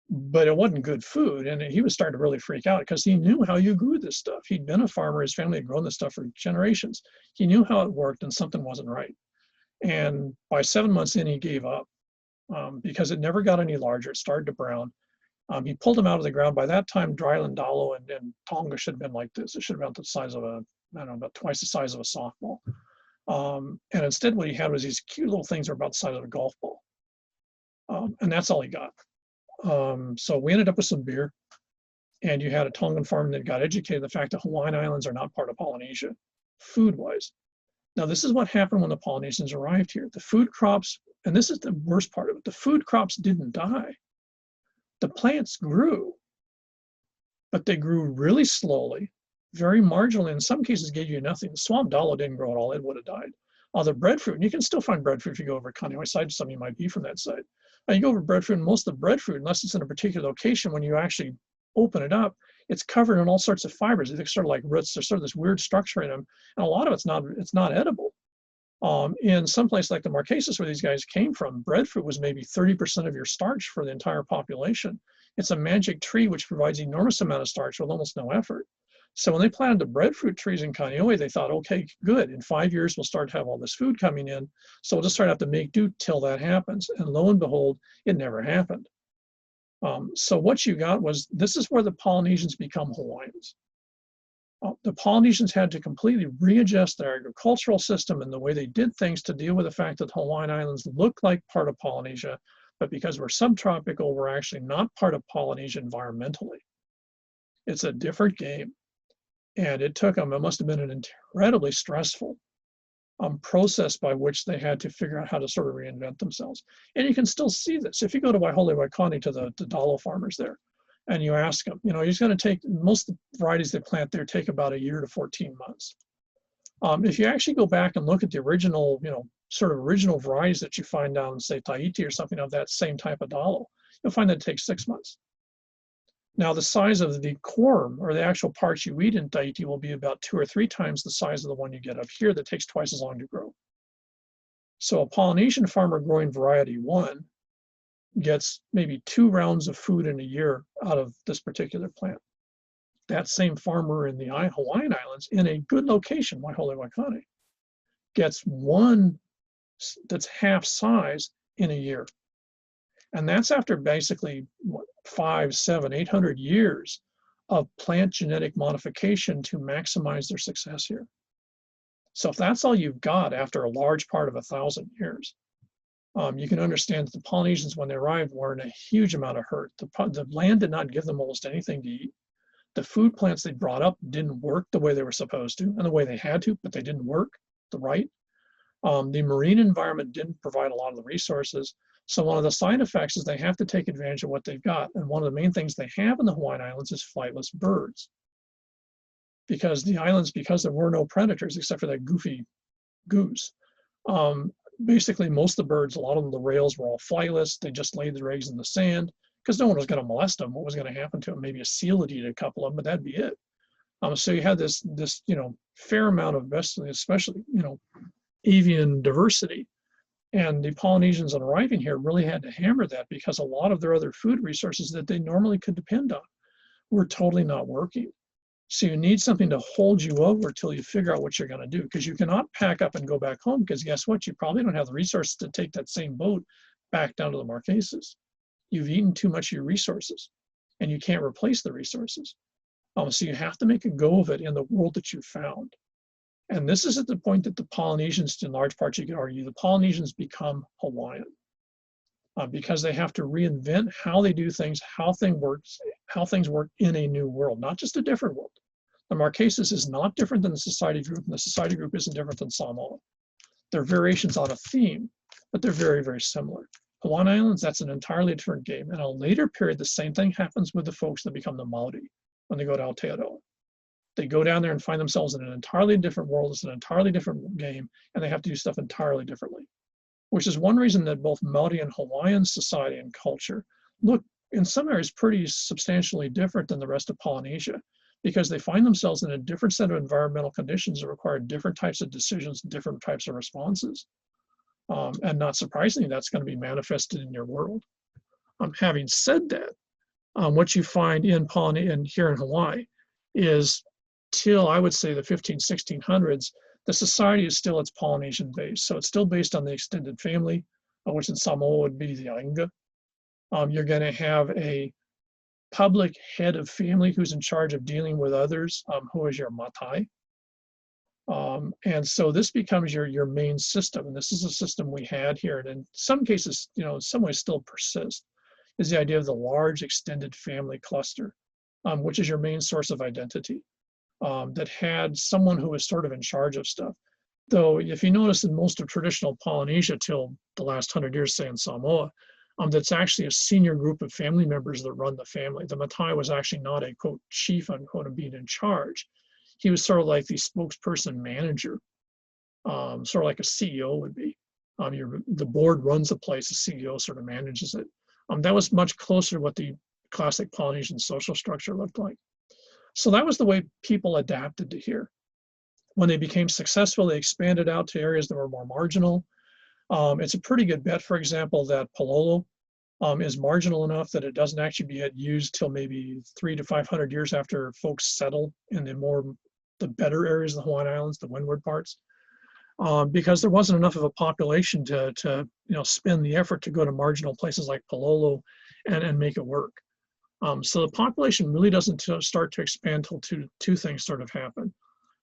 but it wasn't good food. And he was starting to really freak out because he knew how you grew this stuff. He'd been a farmer. His family had grown this stuff for generations. He knew how it worked and something wasn't right. And by 7 months in, he gave up because it never got any larger. It started to brown. He pulled them out of the ground. By that time, dryland dalo and tonga should have been like this. It should have been the size of about twice the size of a softball. And instead, what he had was these cute little things that were about the size of a golf ball. And that's all he got. So we ended up with some beer. And you had a Tongan farmer that got educated the fact that Hawaiian Islands are not part of Polynesia, food-wise. Now, this is what happened when the Polynesians arrived here. The food crops, and this is the worst part of it, the food crops didn't die. The plants grew, but they grew really slowly, very marginally. In some cases, gave you nothing. The swamp dalo didn't grow at all. It would have died. The breadfruit, and you can still find breadfruit if you go over Kaneohe side. Some of you might be from that side. You go over breadfruit, and most of the breadfruit, unless it's in a particular location, when you actually open it up, it's covered in all sorts of fibers. It's sort of like roots. There's sort of this weird structure in them, and a lot of it's not edible. In some place like the Marquesas where these guys came from, breadfruit was maybe 30% of your starch for the entire population. It's a magic tree which provides enormous amount of starch with almost no effort. So when they planted the breadfruit trees in Kaneohe, they thought, okay, good. In 5 years, we'll start to have all this food coming in. So we'll just start to have to make do till that happens. And lo and behold, it never happened. So what you got was, this is where the Polynesians become Hawaiians. The Polynesians had to completely readjust their agricultural system and the way they did things to deal with the fact that Hawaiian Islands look like part of Polynesia, but because we're subtropical, we're actually not part of Polynesia environmentally. It's a different game. And it took them, it must have been an incredibly stressful process by which they had to figure out how to sort of reinvent themselves. And you can still see this. If you go to Waiho'ole Waikani to the dalo farmers there, and you ask them, he's going to take, most of the varieties they plant there take about a year to 14 months. If you actually go back and look at the original, sort of original varieties that you find down in, say, Tahiti or something of that same type of dalo, you'll find that it takes 6 months. Now, the size of the corm, or the actual parts you eat in Tahiti, will be about 2 or 3 times the size of the one you get up here that takes twice as long to grow. So a Polynesian farmer growing variety 1 gets maybe 2 rounds of food in a year out of this particular plant. That same farmer in the Hawaiian Islands, in a good location, Waiho'ole Waikani, gets 1 that's half size in a year. And that's after basically 500, 700, 800 years of plant genetic modification to maximize their success here. So if that's all you've got after a large part of 1,000 years, you can understand that the Polynesians, when they arrived, were in a huge amount of hurt. The land did not give them almost anything to eat. The food plants they brought up didn't work the way they were supposed to, and the way they had to, but they didn't work right. The marine environment didn't provide a lot of the resources. So one of the side effects is they have to take advantage of what they've got. And one of the main things they have in the Hawaiian Islands is flightless birds. Because the islands, because there were no predators except for that goofy goose, basically most of the birds, a lot of them, the rails were all flightless. They just laid their eggs in the sand because no one was going to molest them. What was going to happen to them? Maybe a seal would eat a couple of them, but that'd be it. So you had this fair amount of, especially, avian diversity. And the Polynesians on arriving here really had to hammer that because a lot of their other food resources that they normally could depend on were totally not working. So you need something to hold you over till you figure out what you're going to do, because you cannot pack up and go back home, because guess what? You probably don't have the resources to take that same boat back down to the Marquesas. You've eaten too much of your resources and you can't replace the resources. So you have to make a go of it in the world that you found. And this is at the point that the Polynesians, in large part, you could argue, the Polynesians become Hawaiian because they have to reinvent how they do things, how things work in a new world, not just a different world. The Marquesas is not different than the society group, and the society group isn't different than Samoa. They're variations on a theme, but they're very, very similar. Hawaiian Islands, that's an entirely different game. In a later period, the same thing happens with the folks that become the Maori when they go to Aotearoa. They go down there and find themselves in an entirely different world. It's an entirely different game, and they have to do stuff entirely differently, which is one reason that both Maori and Hawaiian society and culture look in some areas pretty substantially different than the rest of Polynesia, because they find themselves in a different set of environmental conditions that require different types of decisions, different types of responses. And not surprisingly, that's going to be manifested in your world. Having said that, what you find in Polynesia and here in Hawaii is, till I would say the 1600s, the society is still its Polynesian base. So it's still based on the extended family, which in Samoa would be the ainga. You're going to have a public head of family who's in charge of dealing with others, who is your matai. And so this becomes your main system. And this is a system we had here. And in some cases, in some ways still persist, is the idea of the large extended family cluster, which is your main source of identity, that had someone who was sort of in charge of stuff. Though, if you notice in most of traditional Polynesia till the last 100 years, say in Samoa, that's actually a senior group of family members that run the family. The matai was actually not a, quote, chief, unquote, of being in charge. He was sort of like the spokesperson manager, sort of like a CEO would be. The board runs the place, the CEO sort of manages it. That was much closer to what the classic Polynesian social structure looked like. So that was the way people adapted to here. When they became successful, they expanded out to areas that were more marginal. It's a pretty good bet, for example, that Pololo is marginal enough that it doesn't actually get used till maybe 300 to 500 years after folks settle in the better areas of the Hawaiian Islands, the windward parts, because there wasn't enough of a population to spend the effort to go to marginal places like Pololo and make it work. So the population really doesn't start to expand till two things sort of happen.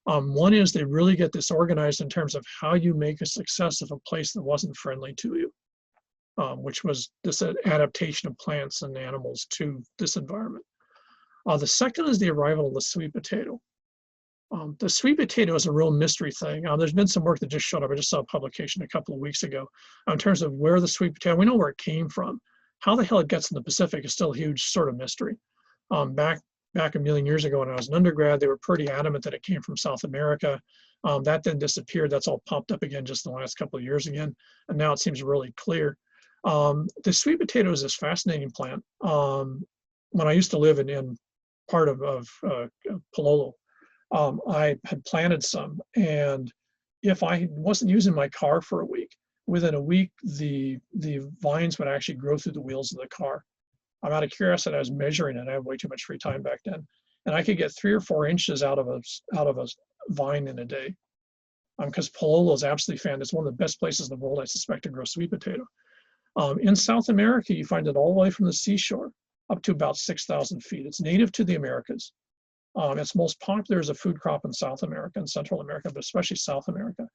One is they really get this organized in terms of how you make a success of a place that wasn't friendly to you, which was this adaptation of plants and animals to this environment. The second is the arrival of the sweet potato. The sweet potato is a real mystery thing. There's been some work that just showed up. I just saw a publication a couple of weeks ago in terms of where the sweet potato, we know where it came from. How the hell it gets in the Pacific is still a huge sort of mystery. Back a million years ago when I was an undergrad, they were pretty adamant that it came from South America. That then disappeared. That's all popped up again just in the last couple of years again. And now it seems really clear. The sweet potato is this fascinating plant. When I used to live in part of Pololo, I had planted some. And if I wasn't using my car for a week, within a week, the vines would actually grow through the wheels of the car. I'm out of curiosity, I was measuring it. I have way too much free time back then. And I could get 3 or 4 inches out of a vine in a day. Because Pololo is absolutely fantastic. It's one of the best places in the world, I suspect, to grow sweet potato. In South America, you find it all the way from the seashore up to about 6,000 feet. It's native to the Americas. It's most popular as a food crop in South America and Central America, but especially South America.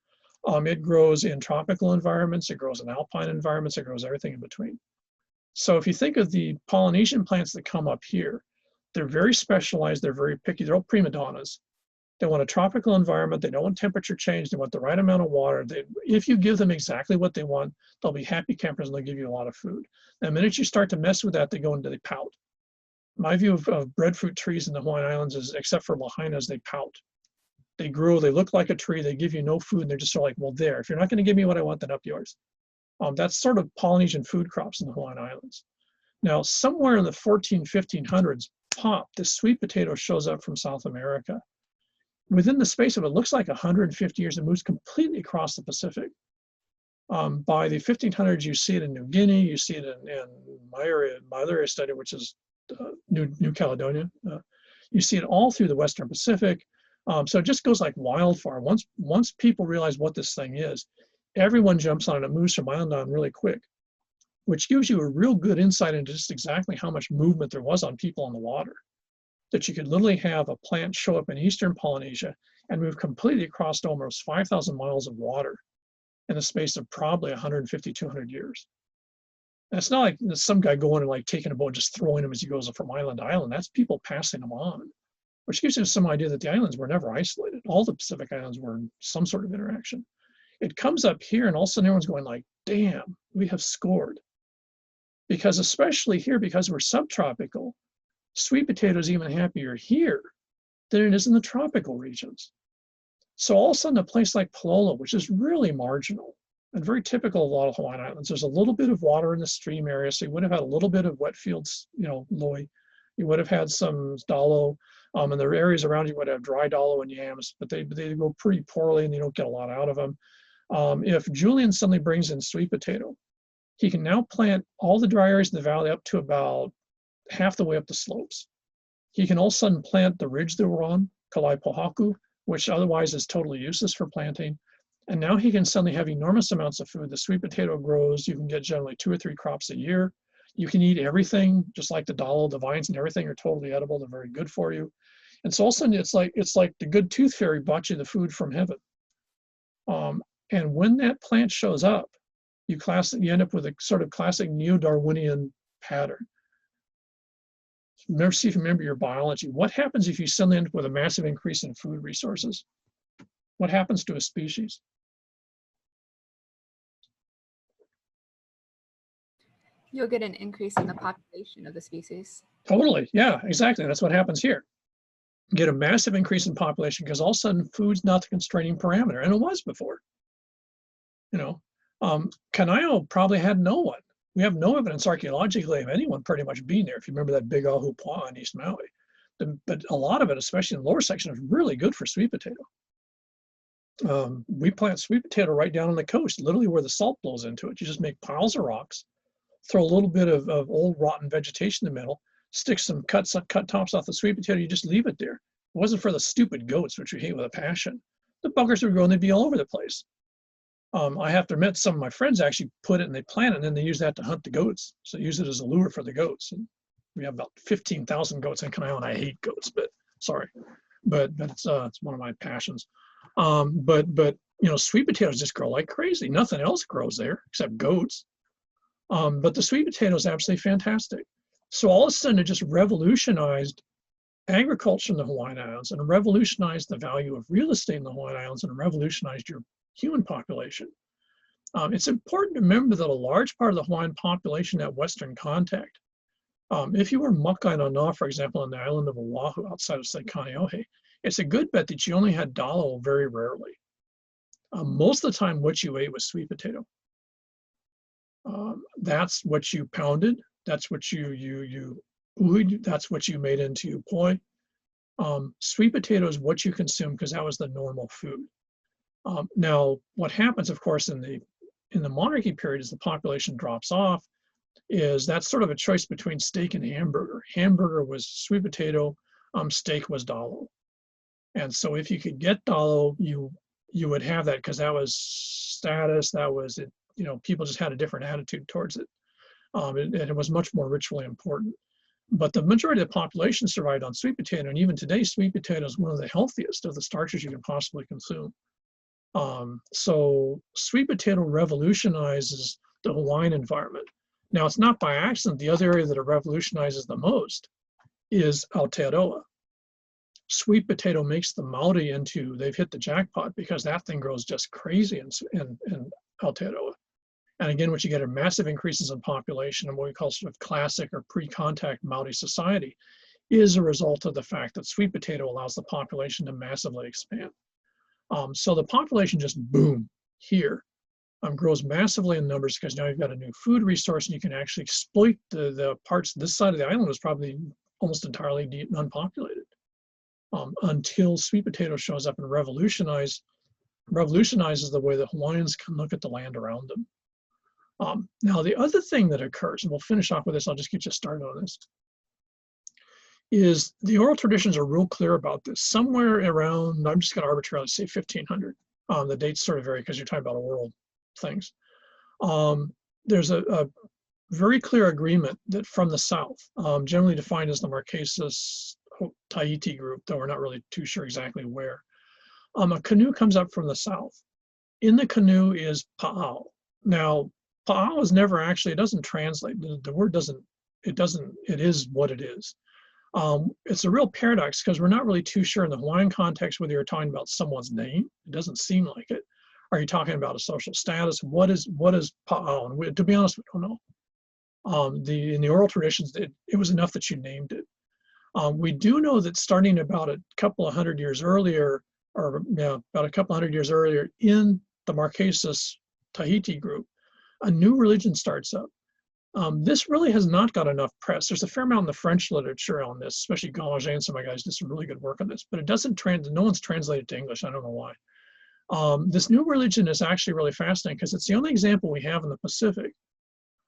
It grows in tropical environments, it grows in alpine environments, it grows everything in between. So if you think of the Polynesian plants that come up here, they're very specialized, they're very picky, they're all prima donnas. They want a tropical environment, they don't want temperature change, they want the right amount of water. If you give them exactly what they want, they'll be happy campers and they'll give you a lot of food. The minute you start to mess with that, they go into the pout. My view of breadfruit trees in the Hawaiian Islands is, except for lahaina's, they pout. They grow, they look like a tree, they give you no food, and they're just sort of like, well, there, if you're not going to give me what I want, then up yours. That's sort of Polynesian food crops in the Hawaiian Islands. Now, somewhere in the 1500s, this sweet potato shows up from South America. Within the space of it looks like 150 years, it moves completely across the Pacific. By the 1500s, you see it in New Guinea, you see it in my area study, which is New Caledonia. You see it all through the Western Pacific. So it just goes like wildfire. Once people realize what this thing is, everyone jumps on it. It moves from island to island really quick, which gives you a real good insight into just exactly how much movement there was on people on the water. That you could literally have a plant show up in Eastern Polynesia and move completely across almost 5,000 miles of water in the space of probably 150, 200 years. And it's not like some guy going and like taking a boat and just throwing them as he goes from island to island. That's people passing them on, which gives you some idea that the islands were never isolated. All the Pacific Islands were in some sort of interaction. It comes up here and all of a sudden everyone's going like, damn, we have scored. Because especially here, because we're subtropical, sweet potatoes even happier here than it is in the tropical regions. So all of a sudden, a place like Palolo, which is really marginal and very typical of a lot of Hawaiian Islands, there's a little bit of water in the stream area, so you would have had a little bit of wet fields, loy. You would have had some dalo, and the areas around you would have dry dalo and yams, but they go pretty poorly and you don't get a lot out of them. If Julian suddenly brings in sweet potato, he can now plant all the dry areas in the valley up to about half the way up the slopes. He can all of a sudden plant the ridge that we're on, Kalai Pohaku, which otherwise is totally useless for planting. And now he can suddenly have enormous amounts of food. The sweet potato grows. You can get generally 2 or 3 crops a year. You can eat everything, just like the dalo, the vines and everything are totally edible. They're very good for you. And so all of a sudden it's like the good tooth fairy brought you the food from heaven. And when that plant shows up, you end up with a sort of classic neo-Darwinian pattern. See if you remember your biology. What happens if you suddenly end up with a massive increase in food resources? What happens to a species? You'll get an increase in the population of the species. Totally, yeah, exactly. That's what happens here. You get a massive increase in population because all of a sudden food's not the constraining parameter, and it was before. Kanaio probably had no one. We have no evidence archaeologically of anyone pretty much being there. If you remember that big Ahupua'a in East Maui, but a lot of it, especially in the lower section, is really good for sweet potato. We plant sweet potato right down on the coast, literally where the salt blows into it. You just make piles of rocks, throw a little bit of old rotten vegetation in the middle, stick some cut tops off the sweet potato, you just leave it there. It wasn't for the stupid goats, which we hate with a passion. The buggers would grow and they'd be all over the place. I have to admit, some of my friends actually put it and they plant it and then they use that to hunt the goats. So use it as a lure for the goats. And we have about 15,000 goats in Kanaio, and I hate goats, but sorry. But it's one of my passions. But sweet potatoes just grow like crazy. Nothing else grows there except goats. But the sweet potato is absolutely fantastic. So all of a sudden it just revolutionized agriculture in the Hawaiian Islands and revolutionized the value of real estate in the Hawaiian Islands and revolutionized your human population. It's important to remember that a large part of the Hawaiian population had Western contact. If you were Makai Nana, for example, on the island of Oahu outside of, say, Kaneohe, it's a good bet that you only had dalo very rarely. Most of the time, what you ate was sweet potato. That's what you pounded. That's what you uid. That's what you made into poi. Sweet potato is what you consume because that was the normal food. Now, what happens, of course, in the monarchy period as the population drops off is that's sort of a choice between steak and hamburger. Hamburger was sweet potato, steak was dalo. And so if you could get dalo, you would have that because that was status, that was it, people just had a different attitude towards it. And it was much more ritually important. But the majority of the population survived on sweet potato, and even today, sweet potato is one of the healthiest of the starches you can possibly consume. So sweet potato revolutionizes the Hawaiian environment. Now, it's not by accident. The other area that it revolutionizes the most is Aotearoa. Sweet potato makes the Maori into, they've hit the jackpot because that thing grows just crazy in Aotearoa. And again, what you get are massive increases in population and what we call sort of classic or pre-contact Maori society is a result of the fact that sweet potato allows the population to massively expand. So the population just boom here grows massively in numbers because now you've got a new food resource and you can actually exploit the parts. This side of the island was probably almost entirely unpopulated until sweet potato shows up and revolutionizes the way that Hawaiians can look at the land around them. Now, the other thing that occurs, and we'll finish off with this, I'll just get you started on this, is the oral traditions are real clear about this. Somewhere around, I'm just going to arbitrarily say 1500. The dates sort of vary because you're talking about oral things. There's a very clear agreement that from the south, generally defined as the Marquesas Tahiti group, though we're not really too sure exactly where, a canoe comes up from the south. In the canoe is pa'ao. Now, pa'ao is never actually, it doesn't translate. The word doesn't, it is what it is. It's a real paradox because we're not really too sure in the Hawaiian context whether you're talking about someone's name. It doesn't seem like it. Are you talking about a social status? What is pa'ao? And to be honest, we don't know. In the oral traditions, it was enough that you named it. We do know that starting about a couple of hundred years earlier, or yeah, about a couple hundred years earlier in the Marquesas Tahiti group, a new religion starts up. This really has not got enough press. There's a fair amount in the French literature on this, especially Gallanger and some of my guys did some really good work on this, but it doesn't no one's translated to English. I don't know why. This new religion is actually really fascinating because it's the only example we have in the Pacific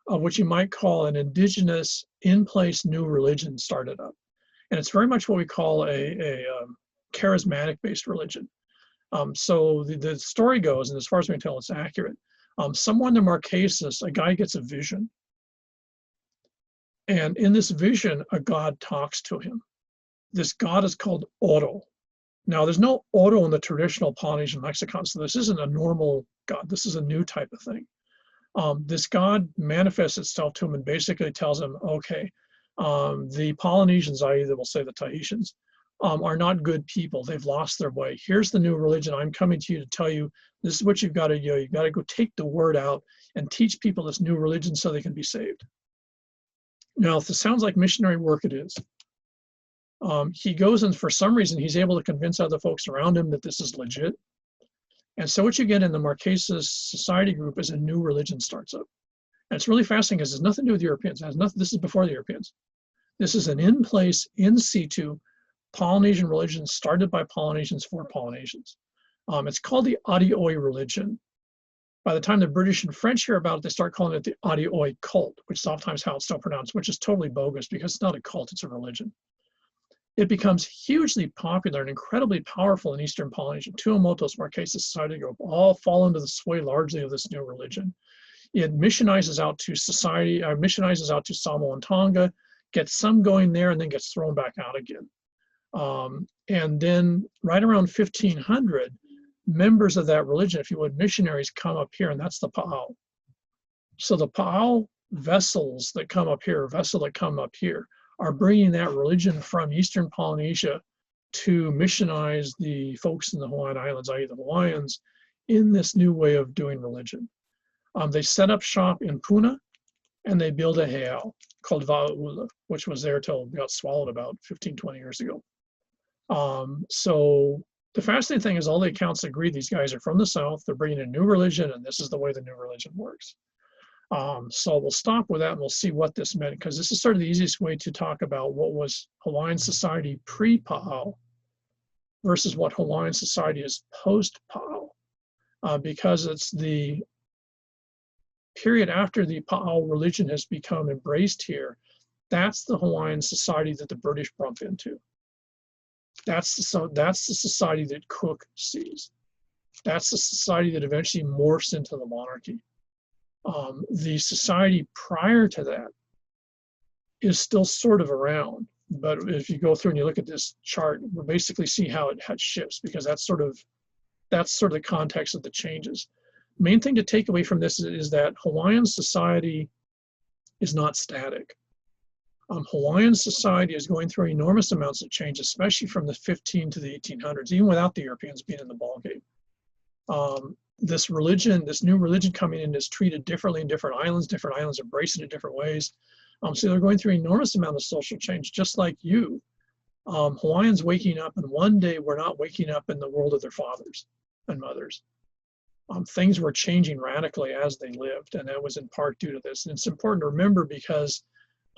of what you might call an indigenous in-place new religion started up. And it's very much what we call a charismatic-based religion. So the story goes, and as far as we can tell, it's accurate. Someone in Marquesas, a guy gets a vision. And in this vision, a god talks to him. This god is called Oro. Now, there's no Oro in the traditional Polynesian lexicon, so this isn't a normal god. This is a new type of thing. This god manifests itself to him and basically tells him, okay, the Polynesians, i.e. we'll say the Tahitians, are not good people. They've lost their way. Here's the new religion. I'm coming to you to tell you this is what you've got to do. You've got to go take the word out and teach people this new religion so they can be saved. Now, if this sounds like missionary work, it is. He goes and for some reason, he's able to convince other folks around him that this is legit. And so what you get in the Marquesas Society group is a new religion starts up. And it's really fascinating because it has nothing to do with Europeans. It has nothing, this is before the Europeans. This is an in-place, in situ Polynesian religion started by Polynesians for Polynesians. It's called the Adioi religion. By the time the British and French hear about it, they start calling it the Adioi cult, which is oftentimes how it's still pronounced, which is totally bogus because it's not a cult, it's a religion. It becomes hugely popular and incredibly powerful in Eastern Polynesia. Tuamotus, Marquesas Society group all fall under the sway largely of this new religion. It missionizes out to society, missionizes out to Samoa and Tonga, gets some going there, and then gets thrown back out again. And then right around 1500, members of that religion, if you would, missionaries come up here, and that's the Pa'au. So the Pa'au vessels that come up here, are bringing that religion from Eastern Polynesia to missionize the folks in the Hawaiian Islands, i.e. the Hawaiians, in this new way of doing religion. They set up shop in Puna, and they build a heiau called Va'aula, which was there till it got swallowed about 15, 20 years ago. So the fascinating thing is all the accounts agree these guys are from the South, they're bringing a new religion, and this is the way the new religion works. So we'll stop with that and we'll see what this meant, because this is sort of the easiest way to talk about what was Hawaiian society pre-Pa'au versus what Hawaiian society is post-Pa'au, because it's the period after the Pa'au religion has become embraced here. That's the Hawaiian society that the British bump into. That's the society that Cook sees. That's the society that eventually morphs into the monarchy. The society prior to that is still sort of around, but if you go through and you look at this chart, we'll basically see how it shifts, because that's sort of the context of the changes. Main thing to take away from this is that Hawaiian society is not static. Hawaiian society is going through enormous amounts of change, especially from the 15 to the 1800s, even without the Europeans being in the ballgame. This new religion coming in is treated differently in different islands embrace it in different ways. So they're going through an enormous amount of social change, just like you. Hawaiians waking up, and one day we're not waking up in the world of their fathers and mothers. Things were changing radically as they lived, and that was in part due to this. And it's important to remember, because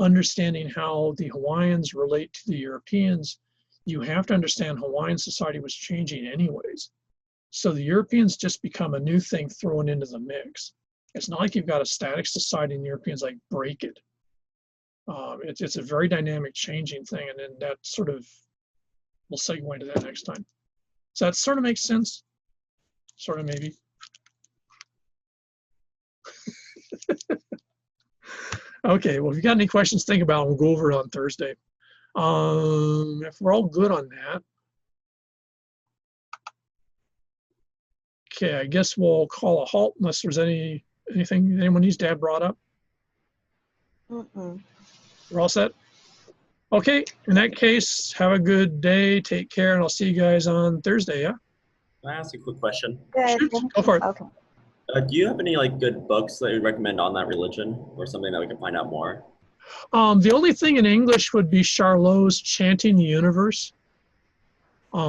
understanding how the Hawaiians relate to the Europeans, you have to understand Hawaiian society was changing anyways. So the Europeans just become a new thing thrown into the mix. It's not like you've got a static society and the Europeans like break it. It's a very dynamic changing thing, and then that sort of, we'll segue into that next time. So that sort of makes sense? Sort of, maybe. Okay, well, if you got any questions, think about it. We'll go over it on Thursday. If we're all good on that, okay, I guess we'll call a halt unless there's anything anyone needs to have brought up. We're all set? Okay, in that case, have a good day, take care, and I'll see you guys on Thursday, yeah? Can I ask you a quick question? Shoot, go for it. Okay. Do you have any good books that you recommend on that religion, or something that we can find out more? The only thing in English would be Charlot's Chanting the Universe.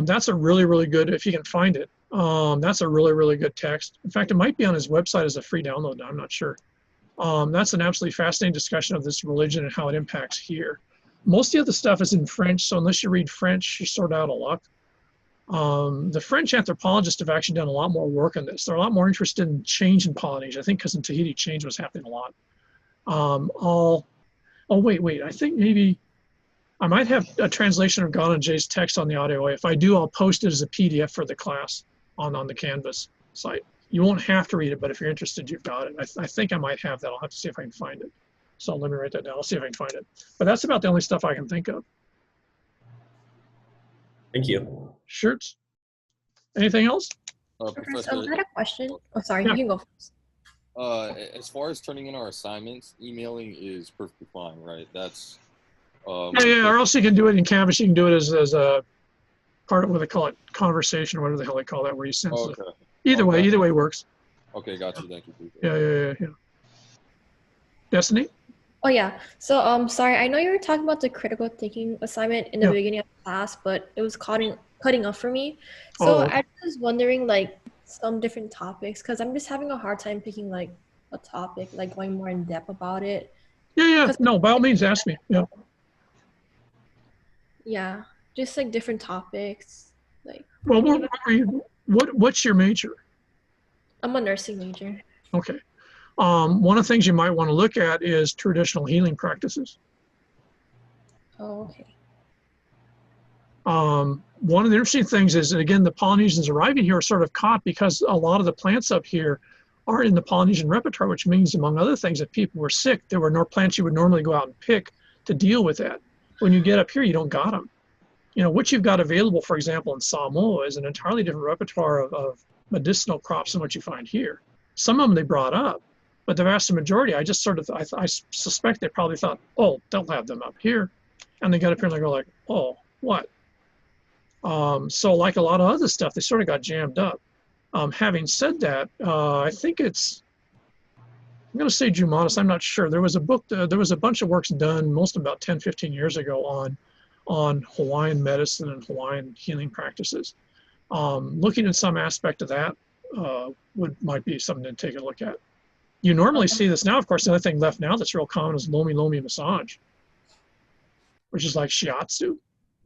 That's a really, really good, if you can find it. That's a really, really good text. In fact, it might be on his website as a free download. I'm not sure. That's an absolutely fascinating discussion of this religion and how it impacts here. Most of the stuff is in French, so unless you read French, you're sort of out of luck. The French anthropologists have actually done a lot more work on this. They're a lot more interested in change in Polynesia. I think because in Tahiti, change was happening a lot. Oh, wait. I think maybe I might have a translation of Gon and Jay's text on the audio. If I do, I'll post it as a PDF for the class on the Canvas site. You won't have to read it, but if you're interested, you've got it. I think I might have that. I'll have to see if I can find it. So let me write that down. I'll see if I can find it. But that's about the only stuff I can think of. Thank you. Shirts. Anything else? Professor, I had a question. Oh, sorry, Yeah. you can go first. as far as turning in our assignments, emailing is perfectly fine, right? That's Yeah, or else you can do it in Canvas. You can do it as a part of what they call it, conversation, or whatever the hell they call that, where you send okay. stuff. Either way works. Okay, got you. Thank you. Yeah. Destiny? Oh yeah. So sorry, I know you were talking about the critical thinking assignment in the Yeah. beginning of class, but it was cutting off for me. Oh, So okay. I was wondering like some different topics because I'm just having a hard time picking like a topic, like going more in depth about it. Yeah. 'Cause- No, by all means, ask me. Yeah. Yeah, just like different topics. Like Well, what's your major? I'm a nursing major. Okay. One of the things you might want to look at is traditional healing practices. Oh, okay. One of the interesting things is, again, the Polynesians arriving here are sort of caught because a lot of the plants up here are in the Polynesian repertoire, which means, among other things, if people were sick, there were no plants you would normally go out and pick to deal with that. When you get up here, you don't got them. You know, what you've got available, for example, in Samoa is an entirely different repertoire of medicinal crops than what you find here. Some of them they brought up, but the vast majority, I suspect they probably thought, oh, they'll have them up here. And they got up here and they go like, oh, what? So like a lot of other stuff, they sort of got jammed up. Having said that, I think I'm going to say Jumanis, I'm not sure. There was a book, there was a bunch of works done, most of about 10, 15 years ago on Hawaiian medicine and Hawaiian healing practices. Looking at some aspect of that might be something to take a look at. You normally see this now, of course, the other thing left now that's real common is lomi lomi massage, which is like shiatsu,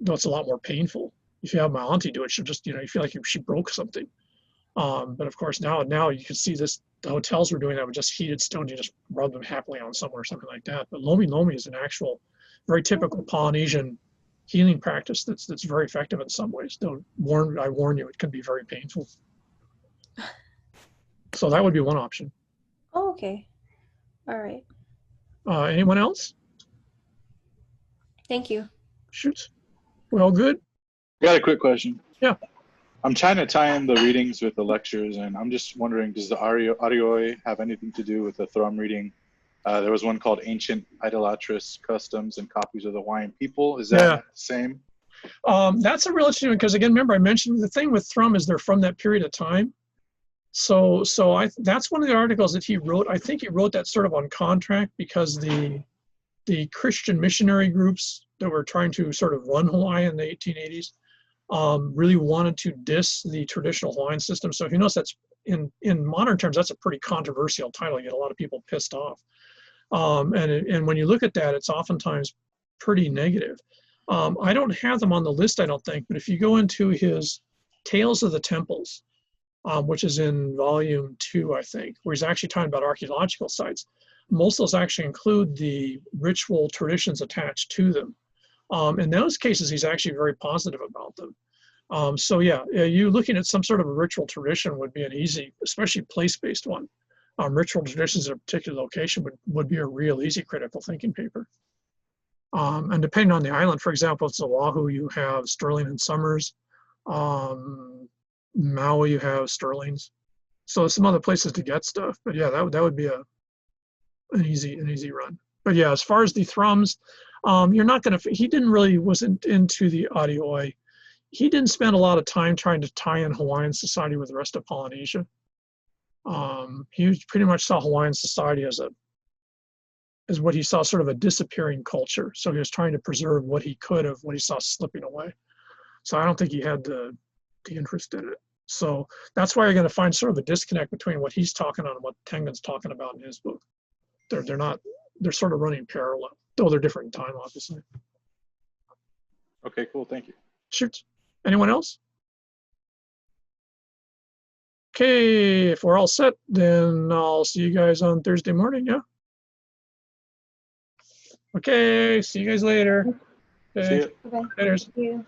though it's a lot more painful. If you have my auntie do it, she'll just, you feel like she broke something. But of course, now you can see this, the hotels were doing that with just heated stone. You just rub them happily on somewhere or something like that. But lomi lomi is an actual, very typical Polynesian healing practice that's very effective in some ways. I warn you, it can be very painful. So that would be one option. Oh, okay. All right. Anyone else? Thank you. Shoot. Well, good. I got a quick question. Yeah. I'm trying to tie in the readings with the lectures, and I'm just wondering, does the Arioi have anything to do with the Thrum reading? There was one called Ancient Idolatrous Customs and Copies of the Hawaiian People. Is that the same? That's a real interesting one because, again, remember I mentioned the thing with Thrum is they're from that period of time. So that's one of the articles that he wrote. I think he wrote that sort of on contract because the Christian missionary groups that were trying to sort of run Hawaii in the 1880s really wanted to diss the traditional Hawaiian system. So if you notice, that's in modern terms, that's a pretty controversial title. You get a lot of people pissed off. And when you look at that, it's oftentimes pretty negative. I don't have them on the list, I don't think, but if you go into his Tales of the Temples, which is in volume 2, I think, where he's actually talking about archaeological sites, most of those actually include the ritual traditions attached to them. In those cases, he's actually very positive about them. So yeah, you looking at some sort of a ritual tradition would be an easy, especially place-based one. Ritual traditions at a particular location would be a real easy critical thinking paper. And depending on the island, for example, it's Oahu, you have Sterling and Summers. Maui, you have Sterling's. So there's some other places to get stuff, but yeah, that would be an easy run. But yeah, as far as the Thrums, you're not going to. He wasn't into the Adioi. He didn't spend a lot of time trying to tie in Hawaiian society with the rest of Polynesia. He pretty much saw Hawaiian society as is what he saw sort of a disappearing culture. So he was trying to preserve what he could of what he saw slipping away. So I don't think he had the interest in it. So that's why you're going to find sort of a disconnect between what he's talking on and what Tengen's talking about in his book. They're not, they're sort of running parallel, though they're different in time, obviously. Okay, cool. Thank you. Shoot. Anyone else? Okay, if we're all set, then I'll see you guys on Thursday morning, yeah? Okay, see you guys later. See Okay, ya. Okay. later. Thank you.